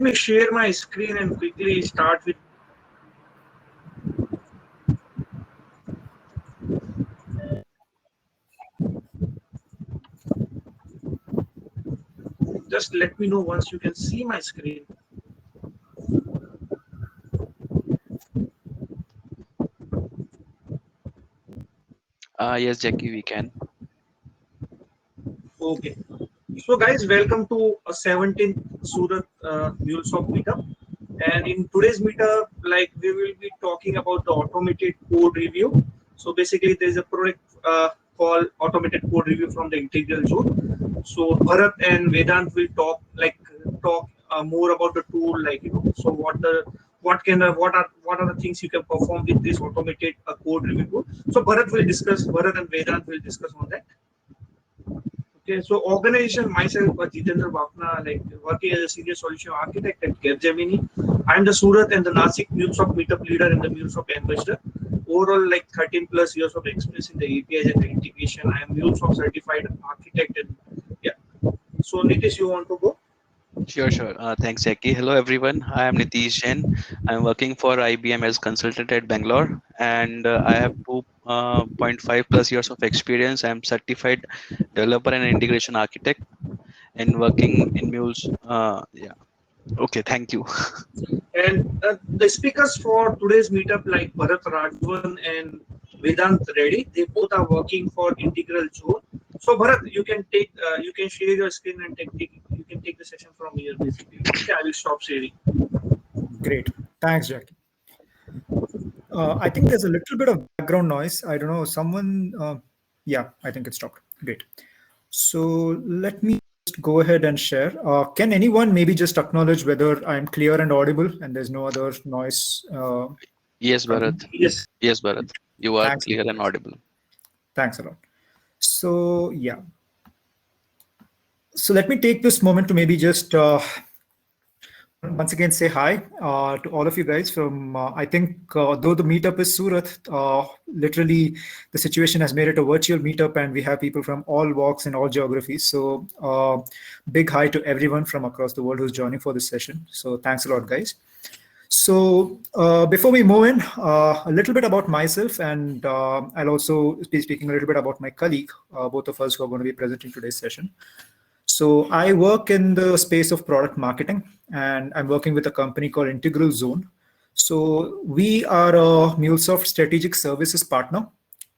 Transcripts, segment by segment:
me share my screen and quickly start with. Just let me know once you can see my screen. Yes, Jackie, we can. Okay. So, guys, welcome to a 17th Surat MuleSoft Meetup. And in today's meetup, like we will be talking about the automated code review. So basically, there is a product called automated code review from the Integral Zone. So Bharat and Vedant will talk more about the tool, So what are the things you can perform with this automated code review tool? So Bharat and Vedant will discuss on that. Okay, so organization myself, Jitendra Bapna, like working as a senior solution architect at Capgemini. I'm the Surat and the Nasik MuleSoft Meetup leader and the MuleSoft ambassador. Overall, like 13 plus years of experience in the APIs and the integration. I am MuleSoft certified architect and yeah. So Nitish, you want to go? Sure, sure. Thanks, Jackie. Hello, everyone. I am Nitish Jain. I'm working for IBM as consultant at Bangalore, and I have 2.5 plus years of experience. I'm certified developer and integration architect, and working in Mules. Yeah. Okay. Thank you. And the speakers for today's meetup, like Bharat Rajwan and Vedant Reddy, they both are working for Integral Zone. So Bharat, you can share your screen and you can take the session from here basically. Okay, I will stop sharing. Great. Thanks, Jackie. I think there's a little bit of background noise. I don't know, someone, yeah, I think it stopped. Great. So let me just go ahead and share. Can anyone maybe just acknowledge whether I'm clear and audible and there's no other noise? Yes, Coming? Bharat. Yes. Yes, Bharat. You are Thanks. clear and audible. Thanks a lot. So, yeah. So let me take this moment to maybe just once again say hi to all of you guys from I think though the meetup is Surat, literally the situation has made it a virtual meetup and we have people from all walks and all geographies. So big hi to everyone from across the world who's joining for this session. So thanks a lot, guys. So before we move in, a little bit about myself, and I'll also be speaking a little bit about my colleague, both of us who are going to be present in today's session. So I work in the space of product marketing, and I'm working with a company called Integral Zone. So we are a MuleSoft strategic services partner,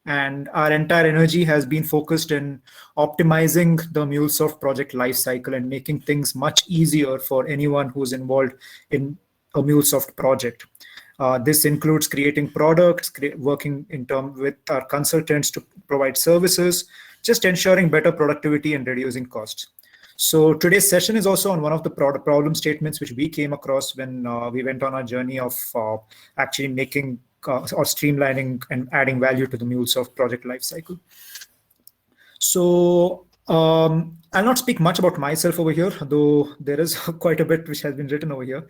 and our entire energy has been focused in optimizing the MuleSoft project lifecycle and making things much easier for anyone who's involved in a MuleSoft project. This includes creating products, working in term with our consultants to provide services, just ensuring better productivity and reducing costs. So today's session is also on one of the problem statements which we came across when we went on our journey of actually making or streamlining and adding value to the MuleSoft project lifecycle. So I'll not speak much about myself over here, though there is quite a bit which has been written over here.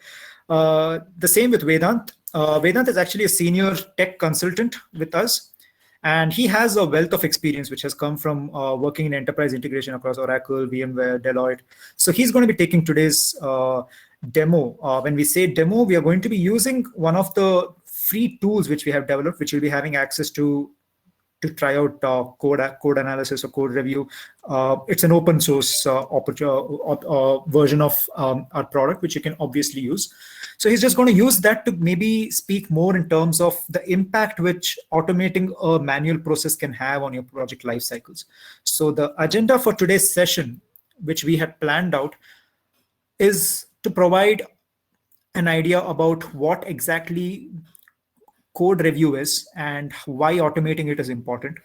The same with Vedant. Vedant is actually a senior tech consultant with us. And he has a wealth of experience, which has come from working in enterprise integration across Oracle, VMware, Deloitte. So he's going to be taking today's demo. When we say demo, we are going to be using one of the free tools which we have developed, which you'll be having access to try out code analysis or code review. It's an open source version of our product, which you can obviously use. So he's just going to use that to maybe speak more in terms of the impact which automating a manual process can have on your project life cycles. So the agenda for today's session, which we had planned out, is to provide an idea about what exactly code review is and why automating it is important.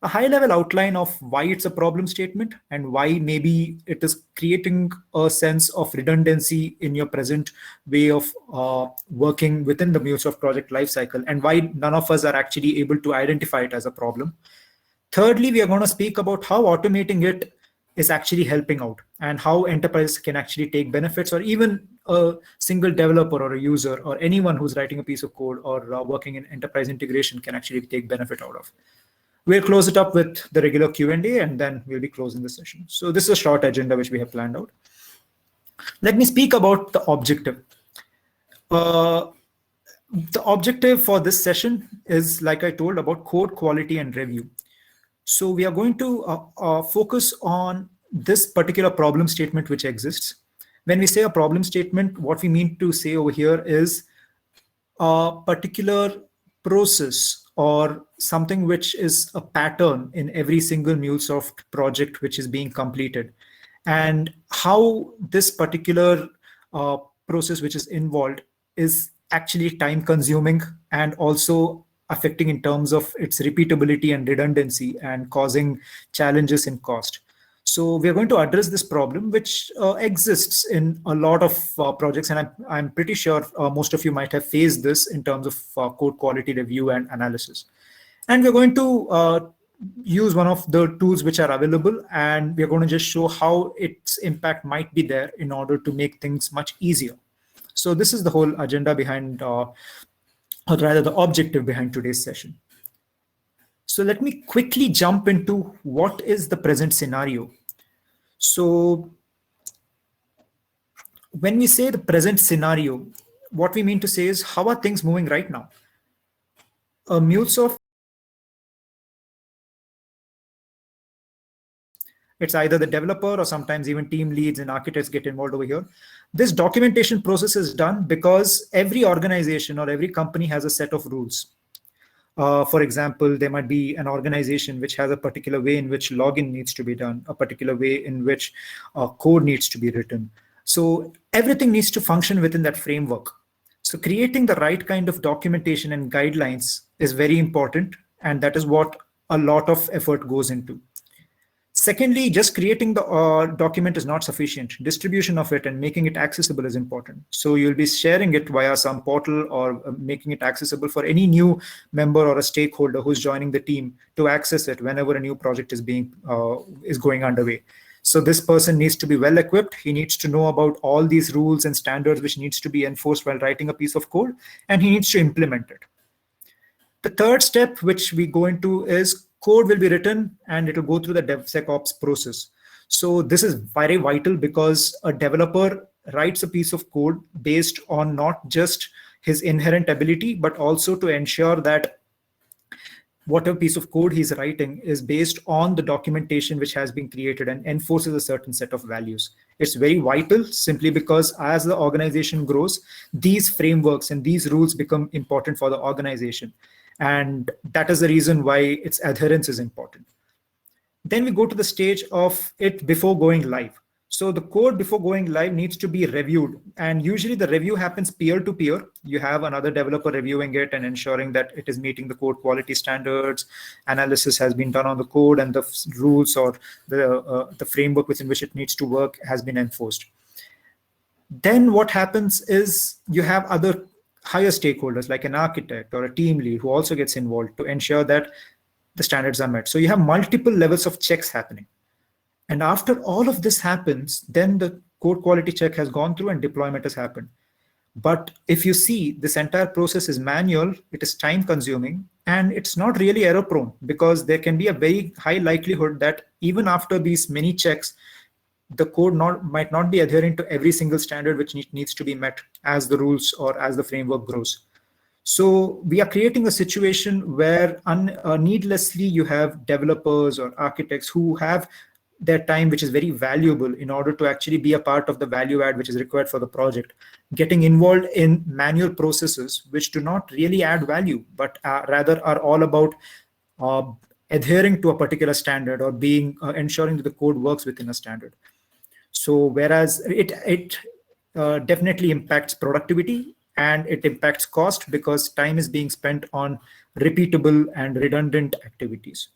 A high-level outline of why it's a problem statement and why maybe it is creating a sense of redundancy in your present way of working within the MuleSoft project lifecycle, and why none of us are actually able to identify it as a problem. Thirdly, we are going to speak about how automating it is actually helping out and how enterprise can actually take benefits, or even a single developer or a user or anyone who's writing a piece of code or working in enterprise integration can actually take benefit out of. We'll close it up with the regular Q&A, and then we'll be closing the session. So this is a short agenda which we have planned out. Let me speak about the objective. The objective for this session is, like I told, about code quality and review. So we are going to focus on this particular problem statement which exists. When we say a problem statement, what we mean to say over here is a particular process or something which is a pattern in every single MuleSoft project which is being completed, and how this particular process which is involved is actually time consuming and also affecting in terms of its repeatability and redundancy and causing challenges in cost. So we are going to address this problem, which exists in a lot of projects, and I'm pretty sure most of you might have faced this in terms of code quality review and analysis. And we're going to use one of the tools which are available, and we're going to just show how its impact might be there in order to make things much easier. So this is the whole agenda behind, or rather the objective behind today's session. So let me quickly jump into what is the present scenario. So when we say the present scenario, what we mean to say is, how are things moving right now? A MuleSoft, it's either the developer or sometimes even team leads and architects get involved over here. This documentation process is done because every organization or every company has a set of rules. For example, there might be an organization which has a particular way in which login needs to be done, a particular way in which code needs to be written. So everything needs to function within that framework. So creating the right kind of documentation and guidelines is very important, and that is what a lot of effort goes into. Secondly, just creating the document is not sufficient. Distribution of it and making it accessible is important. So you'll be sharing it via some portal or making it accessible for any new member or a stakeholder who's joining the team to access it whenever a new project is going underway. So this person needs to be well equipped. He needs to know about all these rules and standards which needs to be enforced while writing a piece of code, and he needs to implement it. The third step which we go into is code will be written and it will go through the DevSecOps process. So this is very vital because a developer writes a piece of code based on not just his inherent ability, but also to ensure that whatever piece of code he's writing is based on the documentation which has been created and enforces a certain set of values. It's very vital simply because as the organization grows, these frameworks and these rules become important for the organization. And that is the reason why its adherence is important. Then we go to the stage of it before going live. So the code before going live needs to be reviewed. And usually the review happens peer-to-peer. You have another developer reviewing it and ensuring that it is meeting the code quality standards. Analysis has been done on the code and the rules or the framework within which it needs to work has been enforced. Then what happens is you have other higher stakeholders like an architect or a team lead who also gets involved to ensure that the standards are met. So you have multiple levels of checks happening. And after all of this happens, then the code quality check has gone through and deployment has happened. But if you see this entire process is manual, it is time consuming, and it's not really error prone because there can be a very high likelihood that even after these many checks, the code might not be adhering to every single standard which needs to be met as the rules or as the framework grows. So we are creating a situation where needlessly you have developers or architects who have their time, which is very valuable in order to actually be a part of the value add which is required for the project, getting involved in manual processes which do not really add value, but rather are all about adhering to a particular standard or being ensuring that the code works within a standard. So whereas it definitely impacts productivity and it impacts cost because time is being spent on repeatable and redundant activities.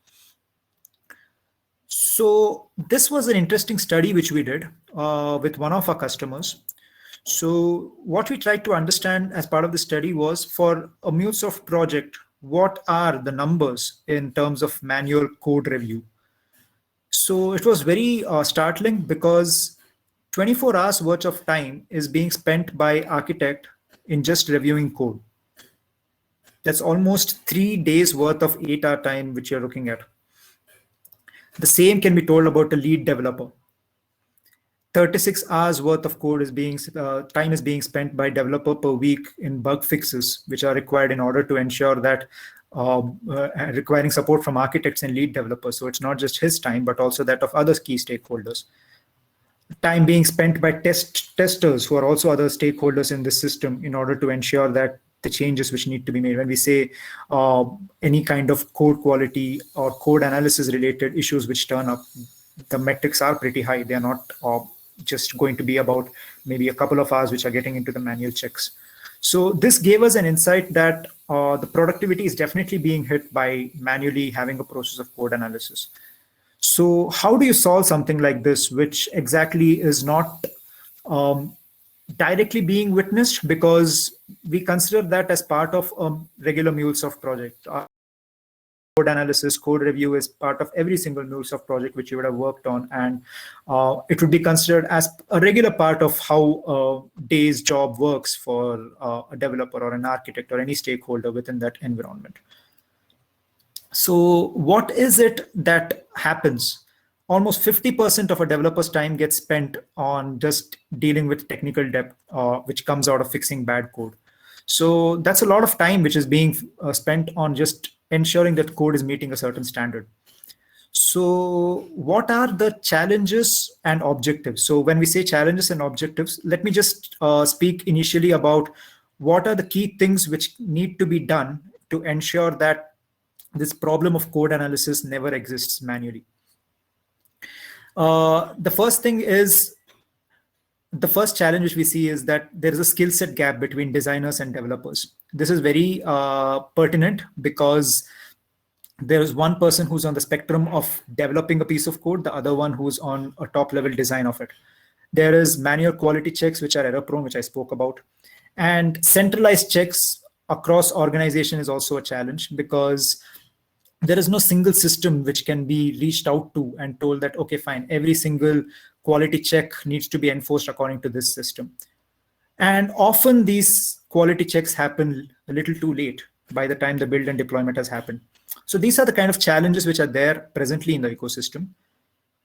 So this was an interesting study which we did with one of our customers. So what we tried to understand as part of the study was, for a MuleSoft project, what are the numbers in terms of manual code review? So it was very startling because 24 hours worth of time is being spent by architect in just reviewing code. That's almost 3 days worth of 8-hour time which you're looking at. The same can be told about a lead developer. 36 hours worth of code is being time is being spent by developer per week in bug fixes, which are required in order to ensure that requiring support from architects and lead developers. So it's not just his time, but also that of other key stakeholders. Time being spent by testers who are also other stakeholders in the system in order to ensure that the changes which need to be made. When we say any kind of code quality or code analysis related issues which turn up, the metrics are pretty high. They are not just going to be about maybe a couple of hours which are getting into the manual checks. So this gave us an insight that the productivity is definitely being hit by manually having a process of code analysis. So how do you solve something like this, which exactly is not directly being witnessed, because we consider that as part of a regular MuleSoft project. Code analysis, code review is part of every single MuleSoft project which you would have worked on, and it would be considered as a regular part of how a day's job works for a developer or an architect or any stakeholder within that environment. So what is it that happens? Almost 50% of a developer's time gets spent on just dealing with technical debt, which comes out of fixing bad code. So that's a lot of time which is being spent on just ensuring that code is meeting a certain standard. So what are the challenges and objectives? So when we say challenges and objectives, let me just speak initially about what are the key things which need to be done to ensure that this problem of code analysis never exists manually. The first thing is, the first challenge which we see is that there is a skill set gap between designers and developers. This is very pertinent because there is one person who's on the spectrum of developing a piece of code, the other one who's on a top level design of it. There is manual quality checks, which are error prone, which I spoke about. And centralized checks across organization is also a challenge because there is no single system which can be reached out to and told that, okay, fine, every single quality check needs to be enforced according to this system. And often these quality checks happen a little too late by the time the build and deployment has happened. So these are the kind of challenges which are there presently in the ecosystem.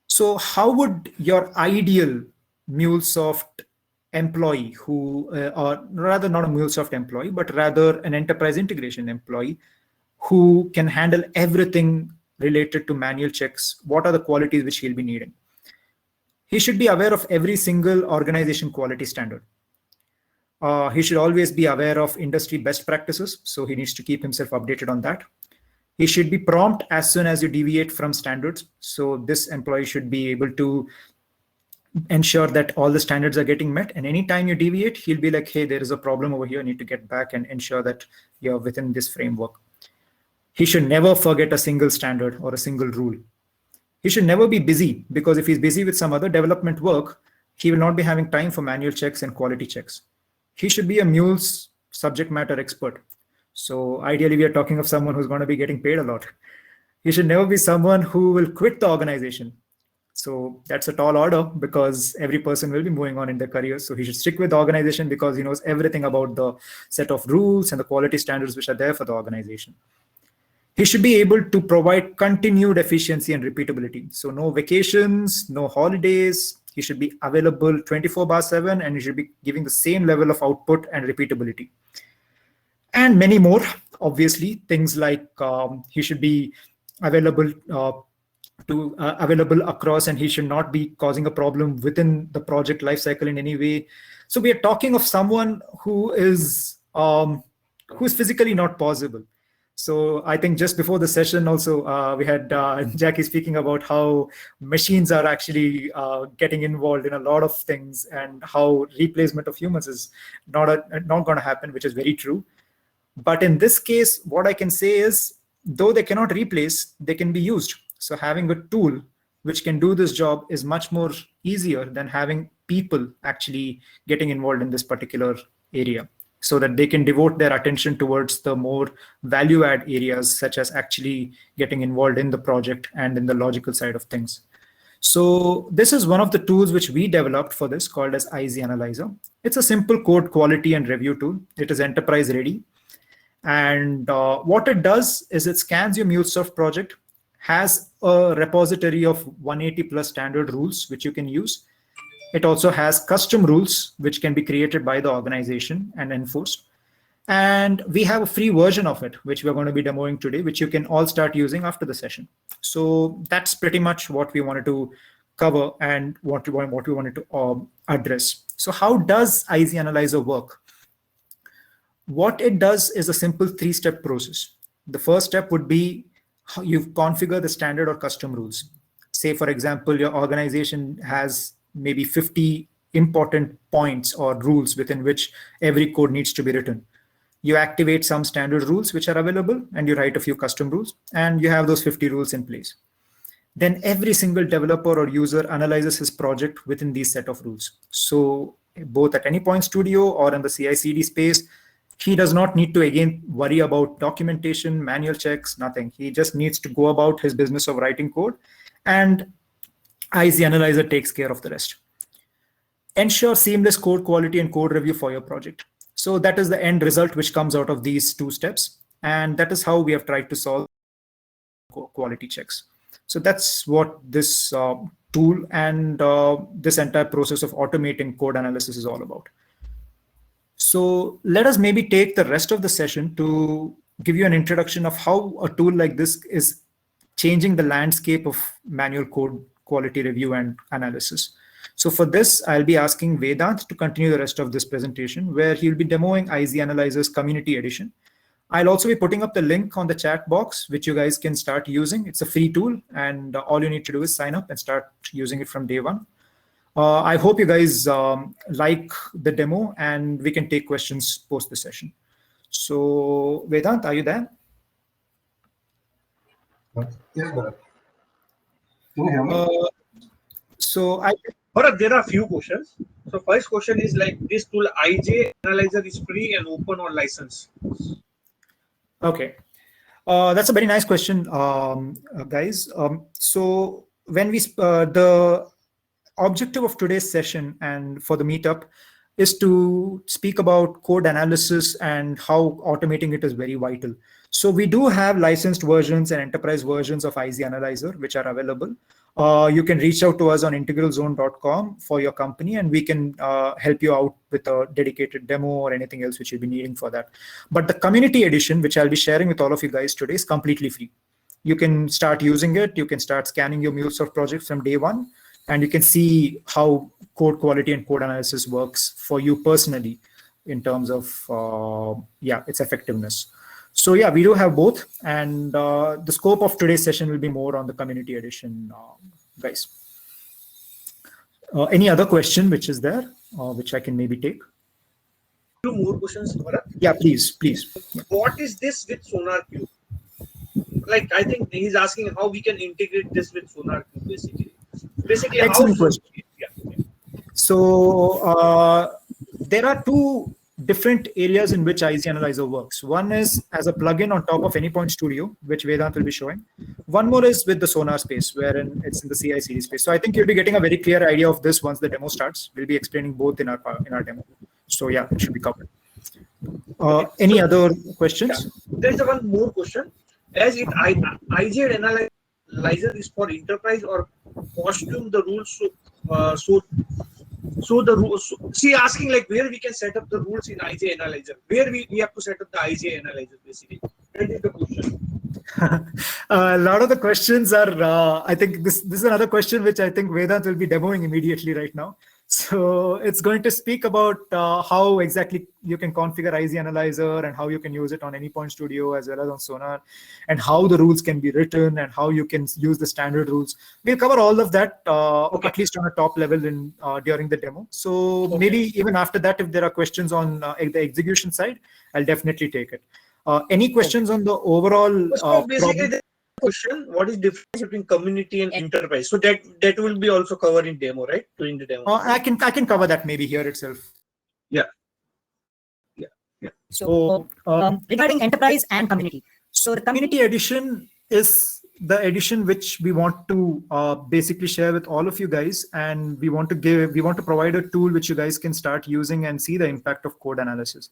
So how would your ideal MuleSoft employee who, or rather not a MuleSoft employee, but rather an enterprise integration employee who can handle everything related to manual checks, what are the qualities which he'll be needing? He should be aware of every single organization quality standard. He should always be aware of industry best practices, so he needs to keep himself updated on that. He should be prompt as soon as you deviate from standards. So this employee should be able to ensure that all the standards are getting met. And anytime you deviate, he'll be like, hey, there is a problem over here. I need to get back and ensure that you're within this framework. He should never forget a single standard or a single rule. He should never be busy, because if he's busy with some other development work, he will not be having time for manual checks and quality checks. He should be a Mule's subject matter expert. So ideally, we are talking of someone who's going to be getting paid a lot. He should never be someone who will quit the organization. So that's a tall order because every person will be moving on in their career. So he should stick with the organization because he knows everything about the set of rules and the quality standards which are there for the organization. He should be able to provide continued efficiency and repeatability. So no vacations, no holidays. He should be available 24/7 and he should be giving the same level of output and repeatability. And many more, obviously, things like he should be available available across, and he should not be causing a problem within the project lifecycle in any way. So we are talking of someone who is physically not possible. So I think just before the session also, we had Jackie speaking about how machines are actually getting involved in a lot of things and how replacement of humans is not going to happen, which is very true. But in this case, what I can say is, though they cannot replace, they can be used. So having a tool which can do this job is much more easier than having people actually getting involved in this particular area, so that they can devote their attention towards the more value add areas, such as actually getting involved in the project and in the logical side of things. So this is one of the tools which we developed for this, called as IZ Analyzer. It's a simple code quality and review tool. It is enterprise ready. And what it does is it scans your MuleSoft project, has a repository of 180 plus standard rules which you can use. It also has custom rules, which can be created by the organization and enforced. And we have a free version of it, which we're going to be demoing today, which you can all start using after the session. So that's pretty much what we wanted to cover and what we wanted to address. So how does IZ Analyzer work? What it does is a simple 3-step process. The first step would be how you configure the standard or custom rules. Say, for example, your organization has maybe 50 important points or rules within which every code needs to be written. You activate some standard rules which are available, and you write a few custom rules, and you have those 50 rules in place. Then every single developer or user analyzes his project within these set of rules. So both at Anypoint Studio or in the CI/CD space, he does not need to again worry about documentation, manual checks, nothing. He just needs to go about his business of writing code, and IZ Analyzer takes care of the rest. Ensure seamless code quality and code review for your project. So that is the end result which comes out of these 2 steps. And that is how we have tried to solve quality checks. So that's what this tool and this entire process of automating code analysis is all about. So let us maybe take the rest of the session to give you an introduction of how a tool like this is changing the landscape of manual code quality review and analysis. So for this, I'll be asking Vedant to continue the rest of this presentation, where he'll be demoing IZ Analyzer's Community Edition. I'll also be putting up the link on the chat box, which you guys can start using. It's a free tool, and all you need to do is sign up and start using it from day one. I hope you guys like the demo, and we can take questions post the session. So Vedant, are you there? Yes, Bharat. Can you hear me? Bharat, there are a few questions. So first question is like, this tool IJ Analyzer is free and open or license? Okay. That's a very nice question, guys. So when we, the objective of today's session and for the meetup is to speak about code analysis and how automating it is very vital. So we do have licensed versions and enterprise versions of IZ Analyzer, which are available. You can reach out to us on integralzone.com for your company, and we can help you out with a dedicated demo or anything else which you'll be needing for that. But the community edition, which I'll be sharing with all of you guys today, is completely free. You can start using it. You can start scanning your MuleSoft project from day one, and you can see how code quality and code analysis works for you personally in terms of its effectiveness. So yeah, we do have both, and the scope of today's session will be more on the community edition, guys. Any other question which is there, which I can maybe take? Two more questions, Bharat. Yeah, please. Yeah. What is this with Sonar Cube? Like, I think he's asking how we can integrate this with Sonar Cube, basically. Excellent question. Yeah. So there are 2 different areas in which IZ Analyzer works. One is as a plugin on top of Anypoint Studio, which Vedant will be showing. One more is with the Sonar space, wherein it's in the CI/CD space. So I think you'll be getting a very clear idea of this once the demo starts. We'll be explaining both in our demo. So yeah, it should be covered. Any other questions? Yeah. There's one more question. As it IZ Analyzer is for enterprise or costume the rules, so the rules, she asking like where we can set up the rules in IZ Analyzer, where we have to set up the IZ Analyzer, basically. That is the question. A lot of the questions are, I think this is another question which I think Vedant will be demoing immediately right now. So it's going to speak about how exactly you can configure IZ Analyzer and how you can use it on Anypoint Studio as well as on Sonar, and how the rules can be written and how you can use the standard rules. We'll cover all of that, at least on a top level during the demo. So maybe even after that, if there are questions on the execution side, I'll definitely take it. Any questions on the overall so basically the question, what is difference between community and enterprise? So that will be also covered in demo, right? During the demo. I can cover that maybe here itself. Yeah. So regarding enterprise and community. So the community edition is the edition which we want to basically share with all of you guys, and we want to provide a tool which you guys can start using and see the impact of code analysis.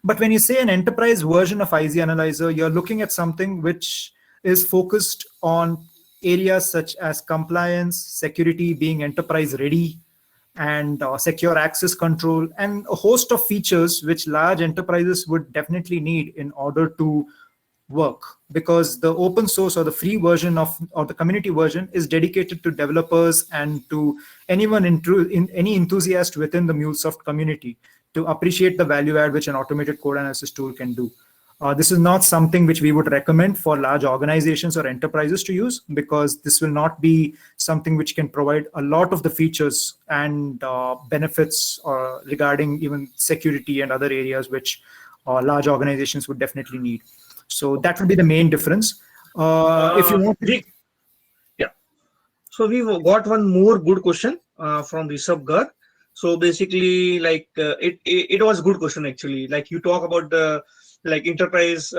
But when you say an enterprise version of IZ Analyzer, you're looking at something which is focused on areas such as compliance, security, being enterprise ready, and secure access control, and a host of features which large enterprises would definitely need in order to work, because the open source or the free version of or the community version is dedicated to developers and to anyone any enthusiast within the MuleSoft community to appreciate the value add which an automated code analysis tool can do. This is not something which we would recommend for large organizations or enterprises to use, because this will not be something which can provide a lot of the features and benefits regarding even security and other areas which large organizations would definitely need. So that would be the main difference. If you want, so we've got one more good question from Rishabh Gar. So basically, like it was a good question actually. Like you talk about the enterprise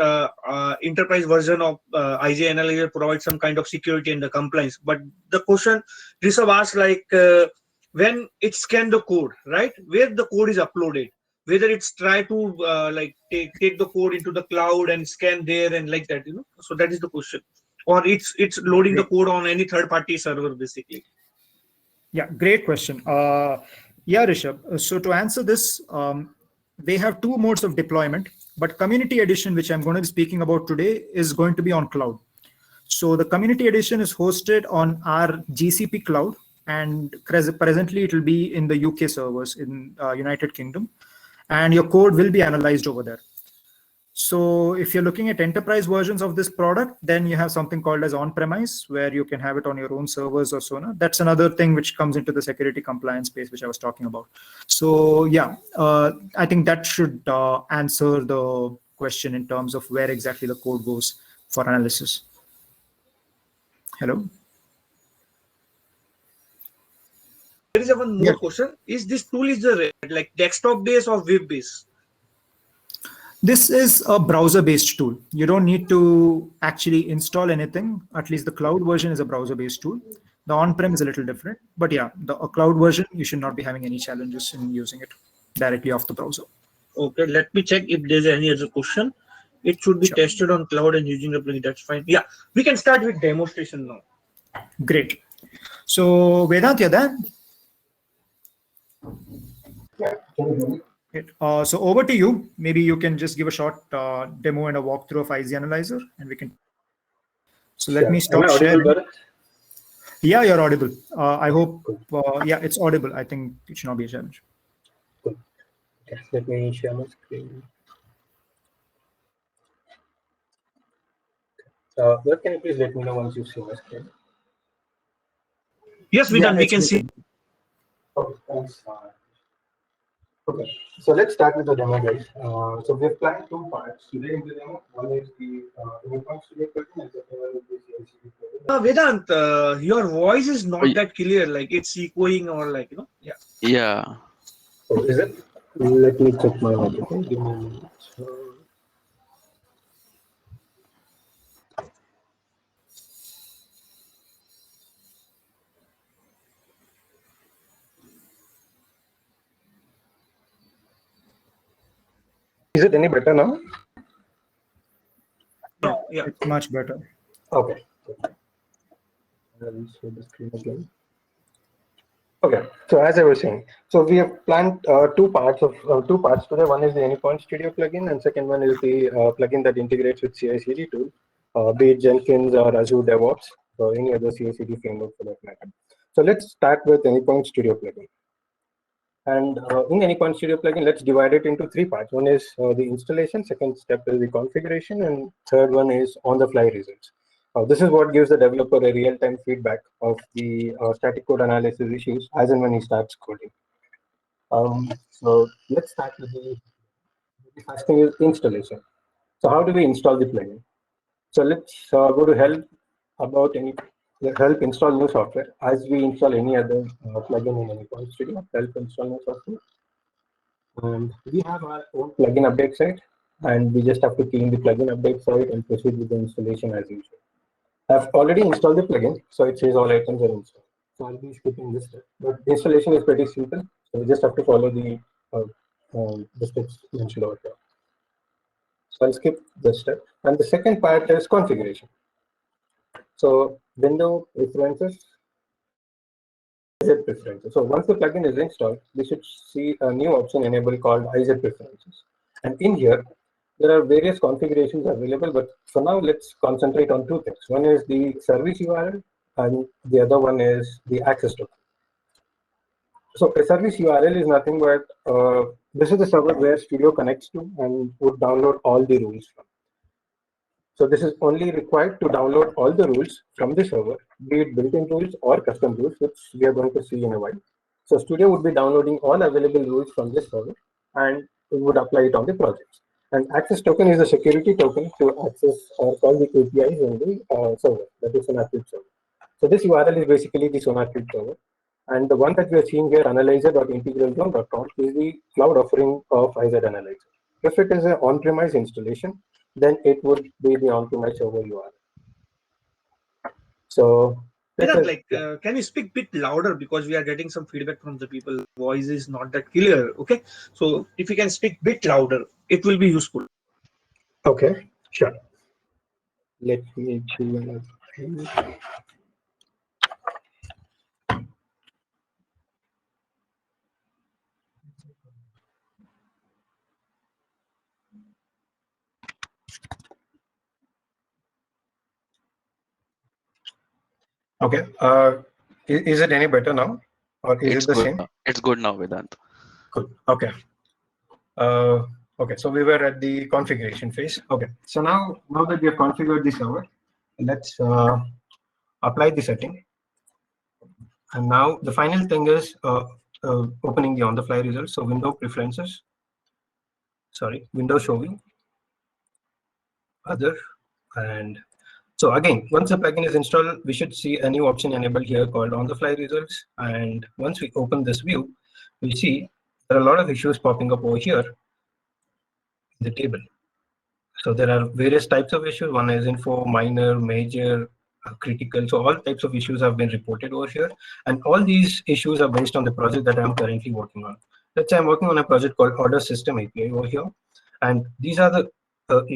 version of IJ Analyzer provides some kind of security and the compliance. But the question Rishabh asked, like when it scan the code, right, where the code is uploaded, whether it's try to take the code into the cloud and scan there and like that, So that is the question, or it's loading the code on any third-party server basically. Yeah, great question. Yeah, Rishabh. So to answer this, they have two modes of deployment, but Community Edition, which I'm going to be speaking about today, is going to be on cloud. So the Community Edition is hosted on our GCP cloud, and presently it will be in the UK servers in United Kingdom, and your code will be analyzed over there. So if you're looking at enterprise versions of this product, then you have something called as on-premise, where you can have it on your own servers or Sonar. That's another thing which comes into the security compliance space, which I was talking about. So yeah, I think that should answer the question in terms of where exactly the code goes for analysis. Hello? There is one more question. Is this tool like desktop based or web based? This is a browser-based tool. You don't need to actually install anything. At least the cloud version is a browser-based tool. The on-prem is a little different, but yeah, a cloud version, you should not be having any challenges in using it directly off the browser. Okay, let me check if there's any other question. It should be tested on cloud and using the plugin. That's fine. Yeah, we can start with demonstration now. Great. So Vedant, you're there? Yeah, can you hear me? So over to you. Maybe you can just give a short demo and a walkthrough of IZ Analyzer, and we can. So let me stop sharing. Yeah, you're audible. I hope. Yeah, it's audible. I think it should not be a challenge. Cool. Okay, let me share my screen. Well, can you please let me know once you see my screen? Yes, we can see. Okay, thanks. Okay, so let's start with the demo, guys. So we've planned two parts today in the demo. One is the endpoint studio plugin, and the second one is the CI/CD plugin. Vedant, your voice is not that clear. Like it's echoing or like Yeah. Yeah. Oh, is it? Let me check my microphone. Give me a minute. Is it any better now? No, yeah, it's much better. Okay. I'll show the screen again. Okay, so as I was saying, so we have planned two parts today. One is the Endpoint Studio plugin, and second one is the plugin that integrates with CI/CD tool, be it Jenkins or Azure DevOps or any other CI/CD framework for that matter. So let's start with Endpoint Studio plugin. And in Endpoint Studio plugin, let's divide it into three parts. One is the installation, second step is the configuration, and third one is on-the-fly results. This is what gives the developer a real-time feedback of the static code analysis issues as and when he starts coding. So let's start with the first thing is installation. So how do we install the plugin? So let's go to help install new software as we install any other plugin in Endpoint Studio. Help install new software. And we have our own plugin update site, and we just have to key in the plugin update site and proceed with the installation as usual. I've already installed the plugin, so it says all items are installed. So I'll be skipping this step, but the installation is pretty simple. So we just have to follow the steps mentioned over here. So I'll skip this step. And the second part is configuration. So window preferences. IZ preferences. So once the plugin is installed, we should see a new option enabled called IZ preferences. And in here, there are various configurations available, but for now, let's concentrate on two things. One is the service URL, and the other one is the access token. So a service URL is nothing but this is the server where Studio connects to and would download all the rules from. So this is only required to download all the rules from the server, be it built-in rules or custom rules, which we are going to see in a while. So Studio would be downloading all available rules from this server and it would apply it on the projects. And access token is a security token to access or call the APIs in the server, that is Sonar server. So this URL is basically the Sonar server. And the one that we are seeing here, analyzer.integralzone.com, is the cloud offering of IZ Analyzer. If it is an on-premise installation, then it would be the on-premise server URL. So, can you speak a bit louder, because we are getting some feedback from the people. Voice is not that clear. Okay, so if you can speak a bit louder, it will be useful. Okay, sure. Let me do another thing. Okay. Is it any better now, or is It's it the good. same? It's good now, Vedant. Good. Okay. Okay. So we were at the configuration phase. Okay. So now that we have configured the server, let's apply the setting. And now the final thing is opening the on-the-fly results. So window preferences. Sorry, window showing. Other. And so again, once the plugin is installed, we should see a new option enabled here called on-the-fly results. And once we open this view, we see there are a lot of issues popping up over here in the table. So there are various types of issues. One is info, minor, major, critical. So all types of issues have been reported over here. And all these issues are based on the project that I'm currently working on. Let's say I'm working on a project called Order System API over here. And these are the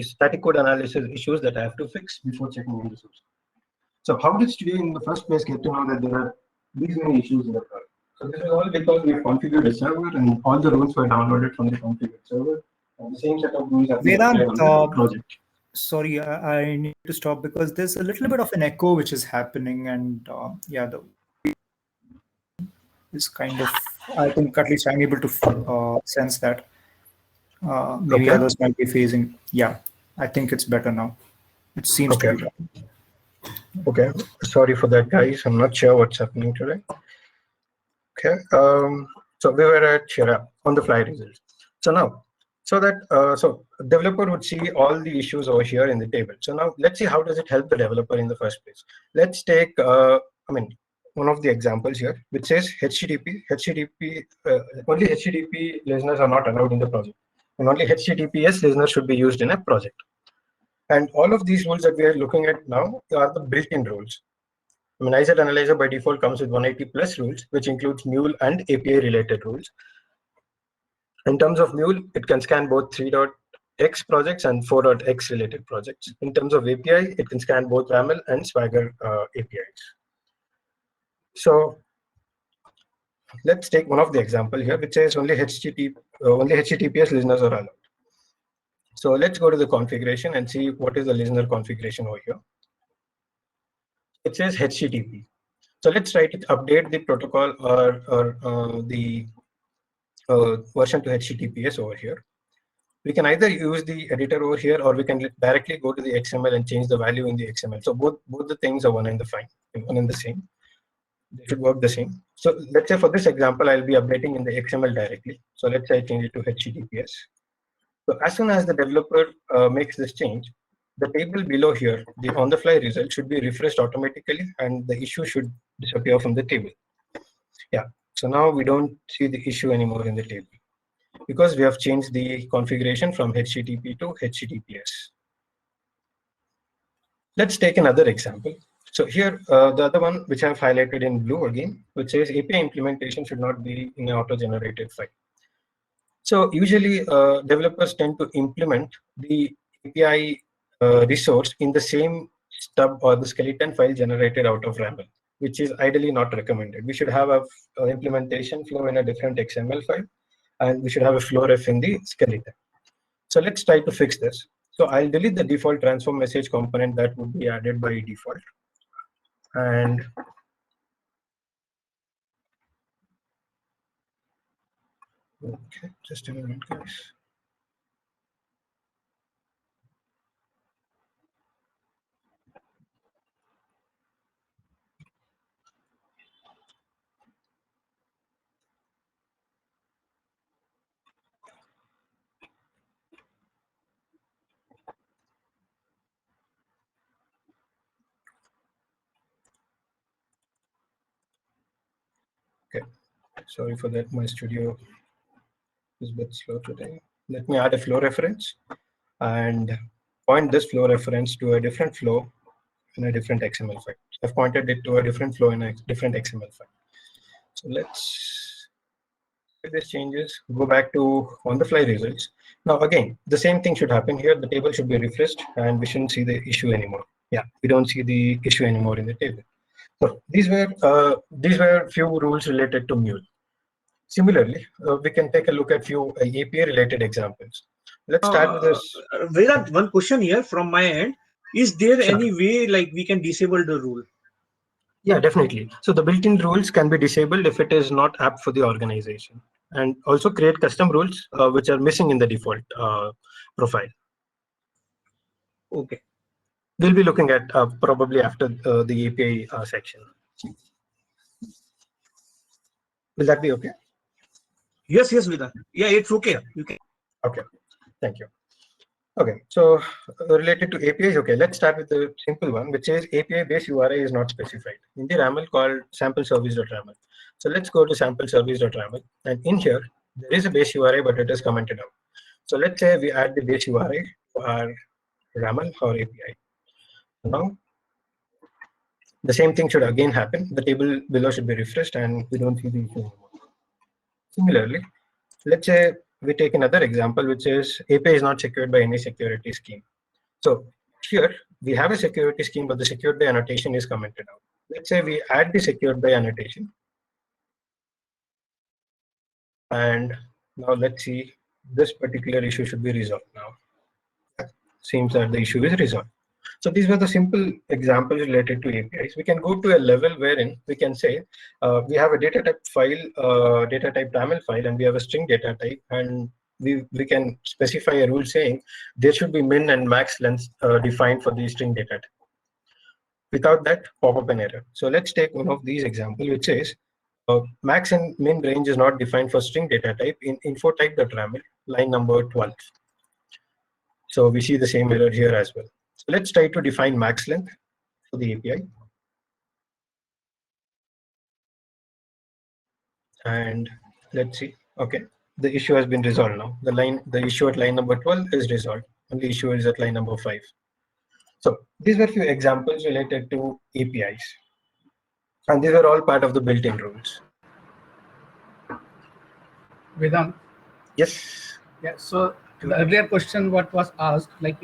static code analysis issues that I have to fix before checking in the source. So how did Studio in the first place get to know that there are these many issues in the project? So this is all because we have configured a server and all the rules were downloaded from the configured server. And the same set of rules have been applied on the project. Sorry, I need to stop because there's a little bit of an echo which is happening, and yeah, is kind of, I think at least I'm able to sense that. Maybe Okay. others might be phasing. Yeah, I think it's better now. It seems to be better. Okay, sorry for that, guys. I'm not sure what's happening today. Okay, so we were at Shira on the fly results. So now, so developer would see all the issues over here in the table. So now let's see how does it help the developer in the first place. Let's take, one of the examples here, which says HTTP. Only HTTP listeners are not allowed in the project, and only HTTPS listeners should be used in a project. And all of these rules that we are looking at now are the built-in rules. IZ Analyzer by default comes with 180 plus rules, which includes Mule and API related rules. In terms of Mule, it can scan both 3.x projects and 4.x related projects. In terms of API, it can scan both YAML and Swagger APIs. So let's take one of the example here, which says only HTTPS listeners are allowed. So let's go to the configuration and see what is the listener configuration over here. It says HTTP. So let's try to update the protocol or the version to HTTPS over here. We can either use the editor over here, or we can directly go to the XML and change the value in the XML. So both the things are one and the same. They should work the same. So let's say for this example, I'll be updating in the XML directly. So let's say I change it to HTTPS. So as soon as the developer makes this change, the table below here, the on-the-fly result should be refreshed automatically, and the issue should disappear from the table. Yeah. So now we don't see the issue anymore in the table because we have changed the configuration from HTTP to HTTPS. Let's take another example. So here, the other one, which I've highlighted in blue again, which says API implementation should not be in an auto-generated file. So usually developers tend to implement the API resource in the same stub or the skeleton file generated out of YAML. which is ideally not recommended. We should have a implementation flow in a different XML file, and we should have a flow ref in the skeleton. So let's try to fix this. So I'll delete the default transform message component that would be added by default. And okay, just a moment, guys. Okay, sorry for that. My studio is a bit slow today. Let me add a flow reference and point this flow reference to a different flow in a different XML file. I've pointed it to a different flow in a different XML file. So let's if this changes, go back to on the fly results. Now again, the same thing should happen here. The table should be refreshed and we shouldn't see the issue anymore. Yeah, we don't see the issue anymore in the table. So these were few rules related to Mule. Similarly, we can take a look at few API related examples. Let's start with this. Vedant, one question here from my end. Is there Sure. any way like we can disable the rule? Yeah, definitely. So the built-in rules can be disabled if it is not apt for the organization, and also create custom rules which are missing in the default profile. Okay. We'll be looking at probably after the API section. Will that be okay? Yes, Vedant. Yeah, it's okay. You can. Okay, thank you. Okay, so related to APIs, okay, let's start with the simple one, which is API-based URI is not specified in the YAML called sample service.yaml. So let's go to sample service.yaml, and in here there is a base URI, but it is commented out. So let's say we add the base URI to our YAML or API. Now the same thing should again happen. The table below should be refreshed, and we don't see the issue anymore. Similarly, let's say we take another example, which is API is not secured by any security scheme. So here we have a security scheme, but the secured by annotation is commented out. Let's say we add the secured by annotation. And now let's see, this particular issue should be resolved now. Seems that the issue is resolved. So these were the simple examples related to APIs. We can go to a level wherein we can say we have a data type file, data type YAML file, and we have a string data type, and we can specify a rule saying there should be min and max lengths defined for the string data type. Without that, pop up an error. So let's take one of these examples, which says max and min range is not defined for string data type in info type.yaml, line number 12. So we see the same error here as well. So let's try to define max length for the API. And let's see. Okay, the issue has been resolved now. The issue at line number 12 is resolved, and the issue is at line number 5. So these were a few examples related to APIs, and these are all part of the built-in rules. Vedant. Yes. Yeah. So the earlier question, what was asked, like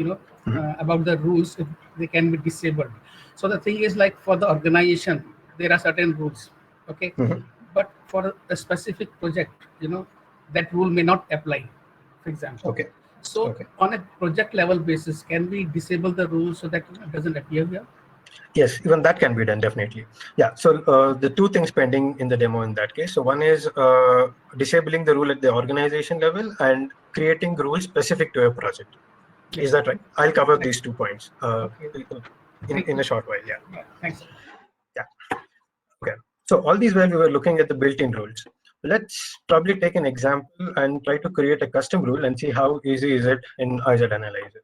about the rules, if they can be disabled. So the thing is, like for the organization, there are certain rules. Okay. But for a specific project, that rule may not apply, for example. Okay. So on a project level basis, can we disable the rule so that it doesn't appear here? Yes, even that can be done, definitely. Yeah, so the two things pending in the demo in that case. So one is disabling the rule at the organization level and creating rules specific to a project. Is that right? I'll cover these 2 points in a short while, yeah. Thanks. Yeah, okay. So all these while we were looking at the built-in rules. Let's probably take an example and try to create a custom rule and see how easy is it in IZ Analyzer.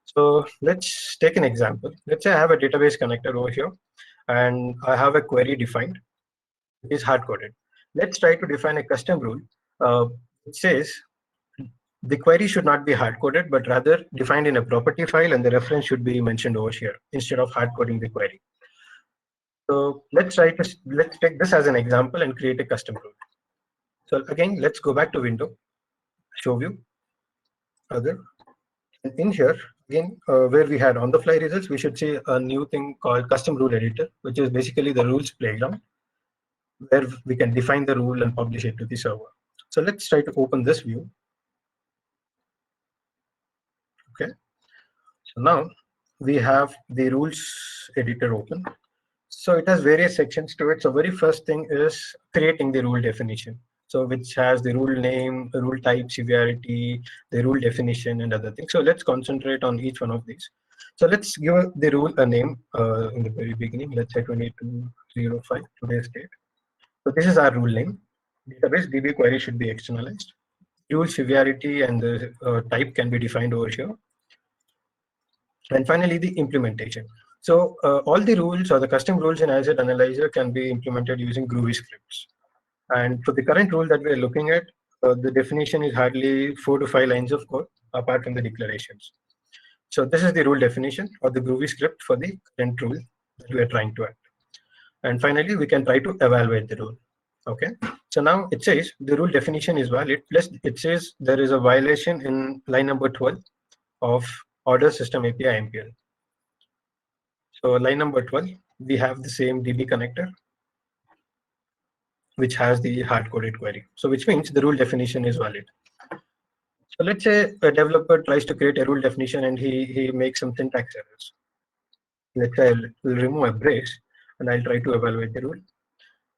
So let's take an example. Let's say I have a database connector over here, and I have a query defined. It is hard-coded. Let's try to define a custom rule. It says the query should not be hard-coded, but rather defined in a property file, and the reference should be mentioned over here instead of hard-coding the query. So let's take this as an example and create a custom rule. So again, let's go back to window, show view, other. And in here, again, where we had on-the-fly results, we should see a new thing called custom rule editor, which is basically the rules playground, where we can define the rule and publish it to the server. So let's try to open this view. Okay. So now we have the rules editor open. So it has various sections to it. So very first thing is creating the rule definition. So which has the rule name, the rule type, severity, the rule definition, and other things. So let's concentrate on each one of these. So let's give the rule a name in the very beginning. Let's say 2205, today's date. So this is our rule name. Database DB query should be externalized. Rule severity and the type can be defined over here. And finally, the implementation. So all the rules or the custom rules in Asset Analyzer can be implemented using Groovy scripts. And for the current rule that we're looking at, the definition is hardly 4 to 5 lines of code apart from the declarations. So this is the rule definition or the Groovy script for the current rule that we are trying to add. And finally, we can try to evaluate the rule. Okay. So now it says the rule definition is valid. Plus it says there is a violation in line number 12 of order system API MPL. So line number 12, we have the same DB connector, which has the hard-coded query. So which means the rule definition is valid. So let's say a developer tries to create a rule definition and he makes some syntax errors. Let's say I'll remove a brace and I'll try to evaluate the rule.